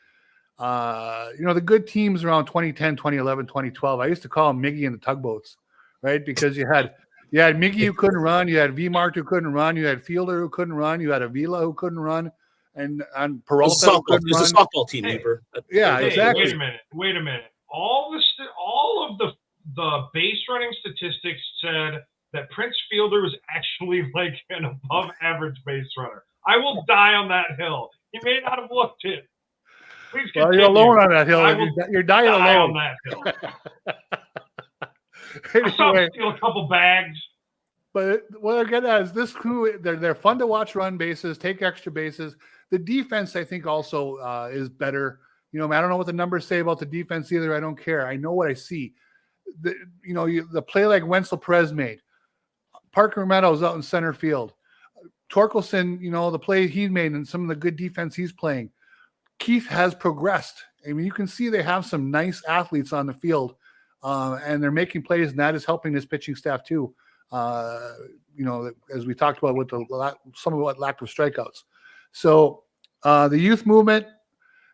good teams around 2010, 2011, 2012. I used to call them Miggy and the tugboats, right? Because you had Miggy who couldn't run, you had V-Mart who couldn't run, you had Fielder who couldn't run, you had Avila who couldn't run, and Peralta who couldn't run. It's a softball team, neighbor. Yeah, exactly. Wait a minute. All of the base running statistics said that Prince Fielder was actually like an above average base runner. I will die on that hill. He may not have looked it. Please continue. Well, you're alone on that hill. You're dying alone on that hill. I saw him steal a couple bags. But what I get at is this crew, they're fun to watch run bases, take extra bases. The defense, I think, also is better. You know, I don't know what the numbers say about the defense either. I don't care. I know what I see. The play like Wenzel Perez made. Parker Meadows out in center field. Torkelson, the play he made and some of the good defense he's playing. Keith has progressed. I mean, you can see they have some nice athletes on the field, and they're making plays, and that is helping this pitching staff too. as we talked about with the somewhat lack of strikeouts. So the youth movement,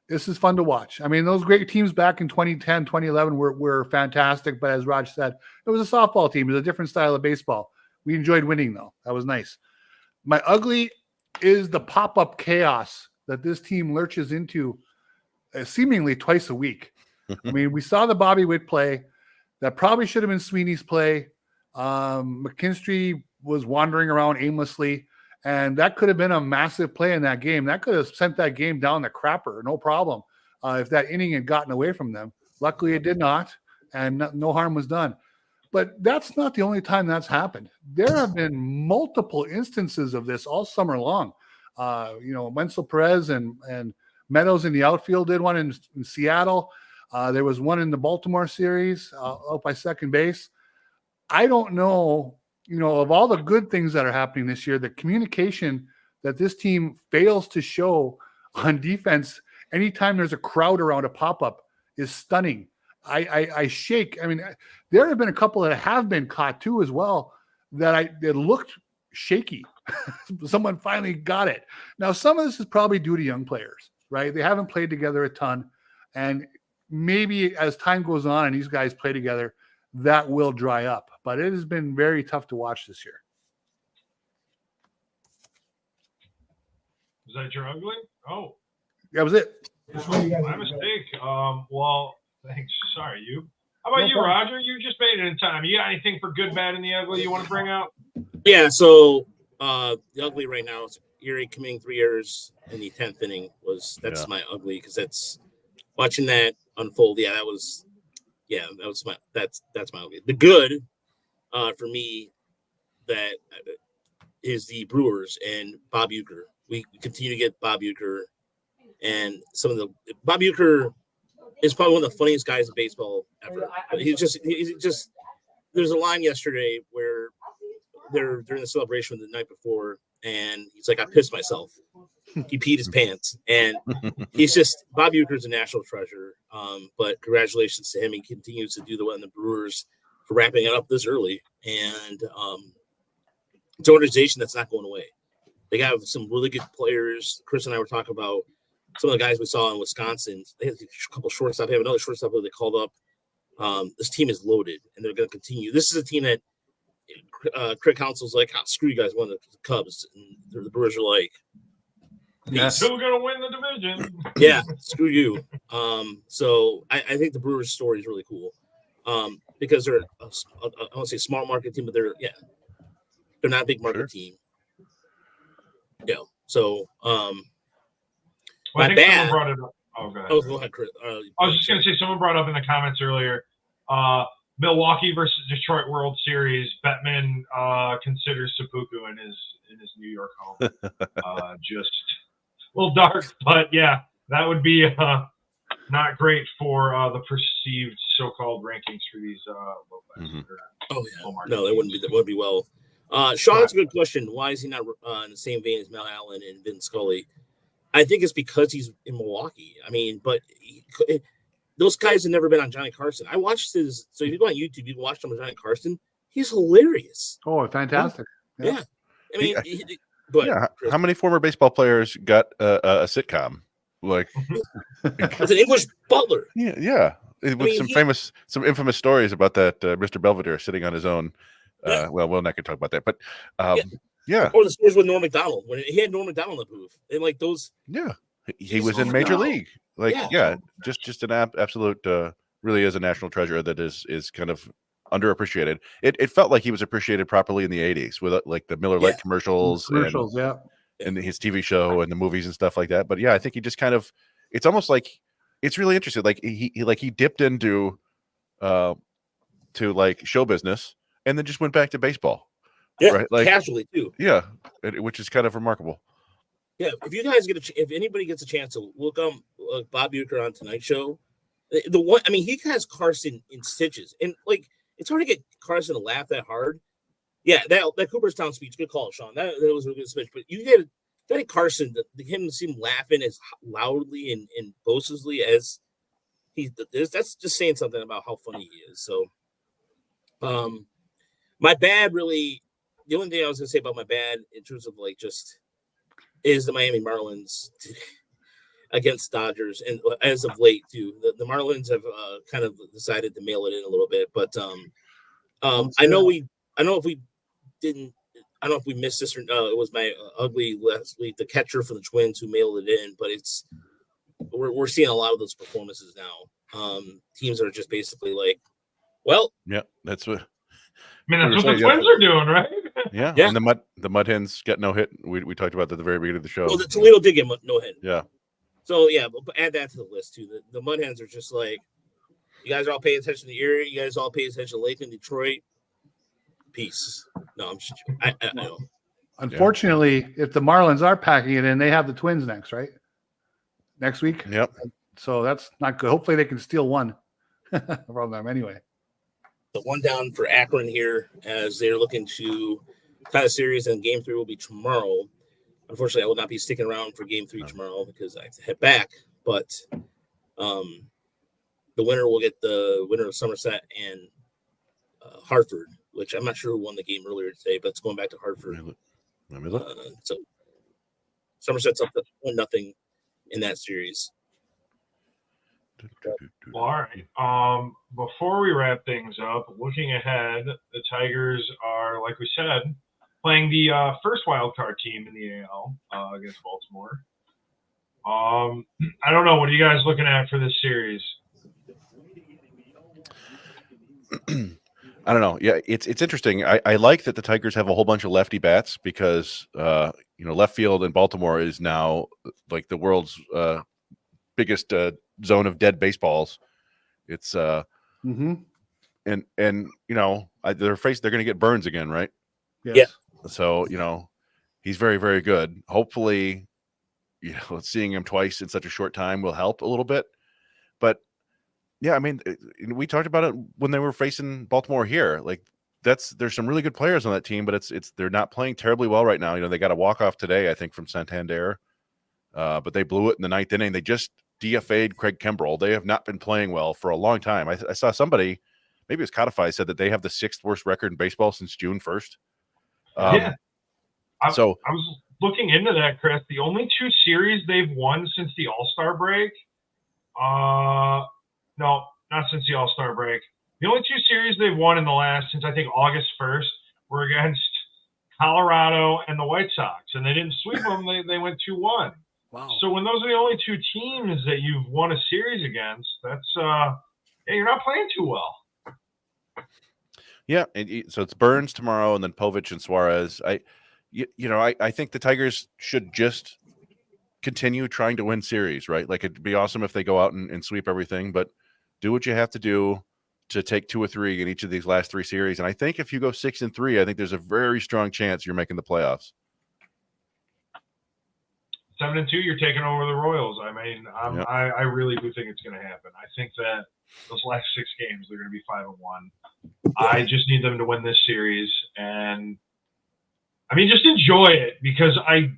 this is fun to watch. I mean, those great teams back in 2010, 2011 were fantastic. But as Raj said, it was a softball team. It was a different style of baseball. We enjoyed winning, though. That was nice. My ugly is the pop-up chaos that this team lurches into seemingly twice a week. I mean, we saw the Bobby Witt play. That probably should have been Sweeney's play. McKinstry was wandering around aimlessly. And that could have been a massive play in that game. That could have sent that game down the crapper, no problem, if that inning had gotten away from them. Luckily, it did not, and no harm was done. But that's not the only time that's happened. There have been multiple instances of this all summer long. Wenzel Perez and Meadows in the outfield did one in Seattle. There was one in the Baltimore series out by second base. I don't know. Of all the good things that are happening this year, the communication that this team fails to show on defense anytime there's a crowd around a pop-up is stunning. I shake. I mean, there have been a couple that have been caught too as well that looked shaky. Someone finally got it. Now, some of this is probably due to young players, right? They haven't played together a ton. And maybe as time goes on and these guys play together, that will dry up. But it has been very tough to watch this year. Is that your ugly? Oh. That was it. My mistake. Well, thanks. Sorry, you. How about you, Roger? You just made it in time. You got anything for good, bad, and the ugly you want to bring out? Yeah, so the ugly right now is Erie committing 3 errors in the 10th inning. That's my ugly, because that's watching that unfold. That's my ugly. The good for me that is the Brewers and Bob Uecker. We continue to get Bob Uecker, and Bob Uecker is probably one of the funniest guys in baseball ever. But he's just there's a line yesterday where they're during the celebration the night before, and he's like, I pissed myself. He peed his pants, and Bob Uecker's a national treasure. But congratulations to him. He continues to do the one in the Brewers for wrapping it up this early, and it's an organization that's not going away. They got some really good players. Chris and I were talking about some of the guys we saw in Wisconsin. They had a couple shortstop. They have another shortstop that they called up. This team is loaded, and they're going to continue. This is a team that Craig Counsell's like, screw you guys, won the Cubs. And the Brewers are like, yeah, still going to win the division. Yeah, screw you. So I think the Brewers story is really cool because they're, I won't say small market team, but they're not a big market team. Yeah. So, I think someone brought it up. Oh, go ahead. Oh, go ahead, Chris. I was just going to say, someone brought up in the comments earlier, Milwaukee versus Detroit World Series. Bettman considers seppuku in his New York home. Just a little dark, but yeah, that would be not great for the perceived so-called rankings for these low class. Oh yeah, no, that wouldn't be well. Sean, that's a good question. Why is he not in the same vein as Mel Allen and Vin Scully? I think it's because he's in Milwaukee. I mean, but those guys have never been on Johnny Carson. I watched his. So if you go on YouTube, you can watch him with Johnny Carson. He's hilarious. Oh, fantastic! Yeah. I mean, how many former baseball players got a sitcom? Like, as an English butler. Yeah. With some infamous stories about that Mr. Belvedere sitting on his own. Well, we're not going to talk about that, but yeah. Or the stories with Norm Macdonald when he had Norm Macdonald in the booth, and like those. Yeah, he was in Major League. Like, just an absolute. Really is a national treasure that is kind of underappreciated. It felt like he was appreciated properly in the 80s with like the Miller Lite commercials, and his TV show and the movies and stuff like that. But yeah, I think he just kind of. It's almost like it's really interesting. Like he dipped into, to like show business. And then just went back to baseball. Yeah, right? Like, casually too. Yeah, which is kind of remarkable. Yeah, if you guys if anybody gets a chance to look Bob Uecker on Tonight Show, the one, I mean, he has Carson in stitches, and like it's hard to get Carson to laugh that hard. Yeah, that Cooperstown speech, good call, Sean. That was a good speech. But you get Carson, him seem laughing as loudly and boastfully as he is. That's just saying something about how funny he is. So, my bad really the only thing I was gonna say about my bad in terms of like just is the Miami Marlins against Dodgers, and as of late too, the Marlins have kind of decided to mail it in a little bit. But I know if we didn't. I don't know if we missed this or it was my ugly last week, the catcher for the Twins who mailed it in, but we're seeing a lot of those performances now. Teams are just basically like, well, yeah, that's what. I mean, that's what the Twins are doing, right? Yeah. And the Mud Hens get no hit. We talked about that at the very beginning of the show. Well, the Toledo did get no hit. Yeah. So yeah, but add that to the list too. The Mud Hens are just like, you guys are all paying attention to Erie. You guys all pay attention to Lakeland, Detroit. Peace. No, I'm just. I know. Unfortunately, if the Marlins are packing it in, they have the Twins next, right? Next week. Yep. So that's not good. Hopefully, they can steal one from them anyway. The one down for Akron here, as they're looking to tie a series, and Game 3 will be tomorrow. Unfortunately, I will not be sticking around for Game 3 tomorrow because I have to head back. But the winner will get the winner of Somerset and Hartford, which I'm not sure who won the game earlier today, but it's going back to Hartford. Let me look. So Somerset's up to 1-0 in that series. Well, all right. Before we wrap things up, looking ahead, the Tigers are, like we said, playing the first wild card team in the AL against Baltimore. I don't know. What are you guys looking at for this series? I don't know. Yeah, it's interesting. I like that the Tigers have a whole bunch of lefty bats because left field in Baltimore is now like the world's biggest zone of dead baseballs. It's and they're going to get Burns again, right? Yes. Yeah. So he's very, very good. Hopefully, seeing him twice in such a short time will help a little bit. But yeah, I mean, we talked about it when they were facing Baltimore here. Like there's some really good players on that team, but they're not playing terribly well right now. They got a walk-off today, I think, from Santander, but they blew it in the ninth inning. They just DFA'd Craig Kimbrell. They have not been playing well for a long time. I saw somebody, maybe it was Codify, said that they have the 6th worst record in baseball since June 1st. Yeah. I was looking into that, Chris. The only 2 series they've won since the All-Star break. No, not since the All-Star break. The only 2 series they've won since I think August 1st were against Colorado and the White Sox, and they didn't sweep them. They went 2-1. Wow. So when those are the only 2 teams that you've won a series against, that's you're not playing too well. Yeah, so it's Burns tomorrow, and then Povich and Suarez. I think the Tigers should just continue trying to win series, right? Like it'd be awesome if they go out and sweep everything, but do what you have to do to take 2 or 3 in each of these last 3 series. And I think if you go 6-3, I think there's a very strong chance you're making the playoffs. 7-2, you're taking over the Royals. I mean, I really do think it's going to happen. I think that those last 6 games, they're going to be 5-1. I just need them to win this series. And I mean, just enjoy it, because I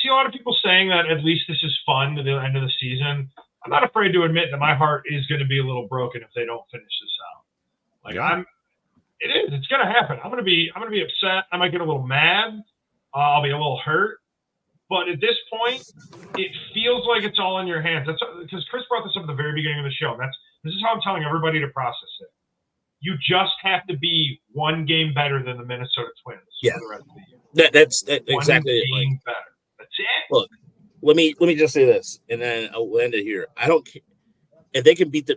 see a lot of people saying that at least this is fun to the end of the season. I'm not afraid to admit that my heart is going to be a little broken if they don't finish this out. It's going to happen. I'm going to be upset. I might get a little mad. I'll be a little hurt. But at this point, it feels like it's all in your hands. That's because Chris brought this up at the very beginning of the show. This is how I'm telling everybody to process it. You just have to be 1 game better than the Minnesota Twins for the rest of the year. That's exactly it. One game better. That's it. Look, let me just say this, and then I'll end it here. I don't care if they can beat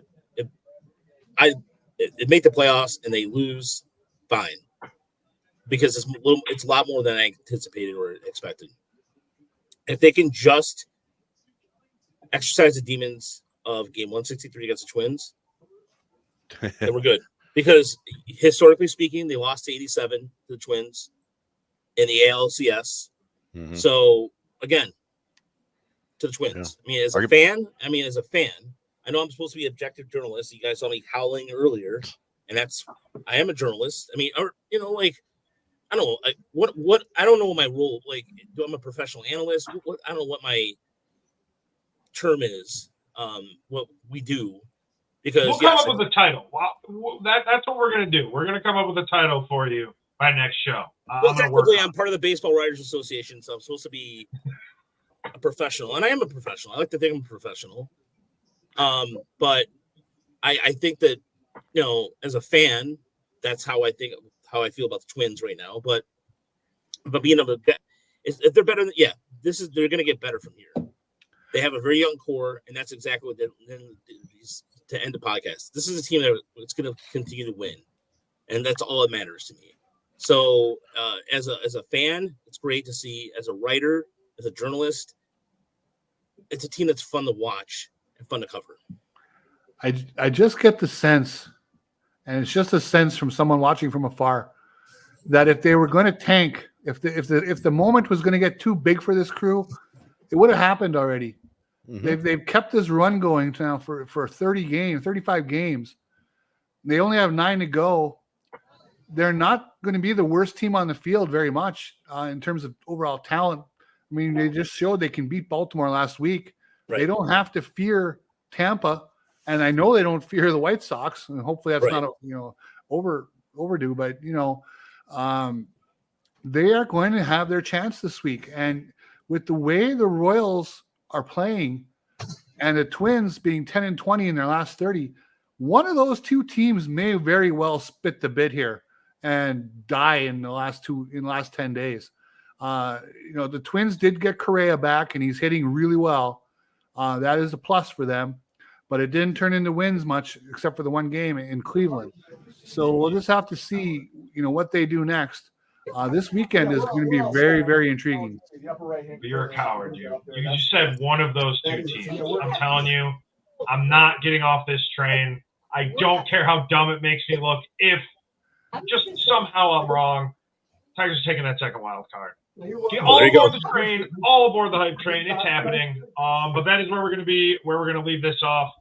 make the playoffs and they lose, fine, because it's a lot more than I anticipated or expected. If they can just exercise the demons of game 163 against the Twins, then we're good. Because historically speaking, they lost to 87 to the Twins in the ALCS. Mm-hmm. So again, to the Twins. Yeah. I mean, as a fan, I know I'm supposed to be an objective journalist. You guys saw me howling earlier, and I am a journalist. I mean, I don't know, what I don't know what my role, like, I'm a professional analyst. I don't know what my term is. What we do, Because we'll come up with a title. That's what we're going to do. We're going to come up with a title for you by next show. Well, technically, I'm part of the Baseball Writers Association, so I'm supposed to be a professional, and I am a professional. I like to think I'm a professional. But I think that, as a fan, that's how I feel about the Twins right now. But being able to bet, if they're better, they're going to get better from here. They have a very young core, and that's exactly what to end the podcast. This is a team that's going to continue to win, and that's all that matters to me. So, as a fan, it's great to see. As a writer, as a journalist, it's a team that's fun to watch and fun to cover. I just get the sense, and it's just a sense from someone watching from afar, that if they were going to tank, if the moment was going to get too big for this crew, it would have happened already. Mm-hmm. They've kept this run going now for 35 games. They only have 9 to go. They're not going to be the worst team on the field very much in terms of overall talent. I mean, they just showed they can beat Baltimore last week. Right. They don't have to fear Tampa, and I know they don't fear the White Sox. And hopefully that's not overdue. But they are going to have their chance this week. And with the way the Royals are playing, and the Twins being 10-20 in their last 30, one of those two teams may very well spit the bit here and die in the last 10 days. The Twins did get Correa back, and he's hitting really well. That is a plus for them, but it didn't turn into wins much, except for the one game in Cleveland. So we'll just have to see, what they do next. This weekend is going to be very, very intriguing. You're a coward, you said one of those two teams. I'm telling you, I'm not getting off this train. I don't care how dumb it makes me look. If just somehow I'm wrong, Tigers are taking that second wild card. All aboard the train, all aboard the hype train. It's happening. But that is where we're going to be, where we're going to leave this off.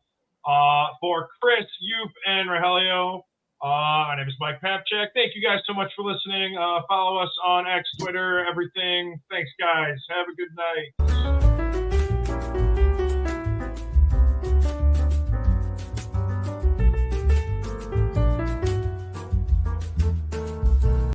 For Chris, Yoop, and Rogelio, my name is Mike Papchak. Thank you guys so much for listening. Follow us on X, Twitter, everything. Thanks, guys. Have a good night.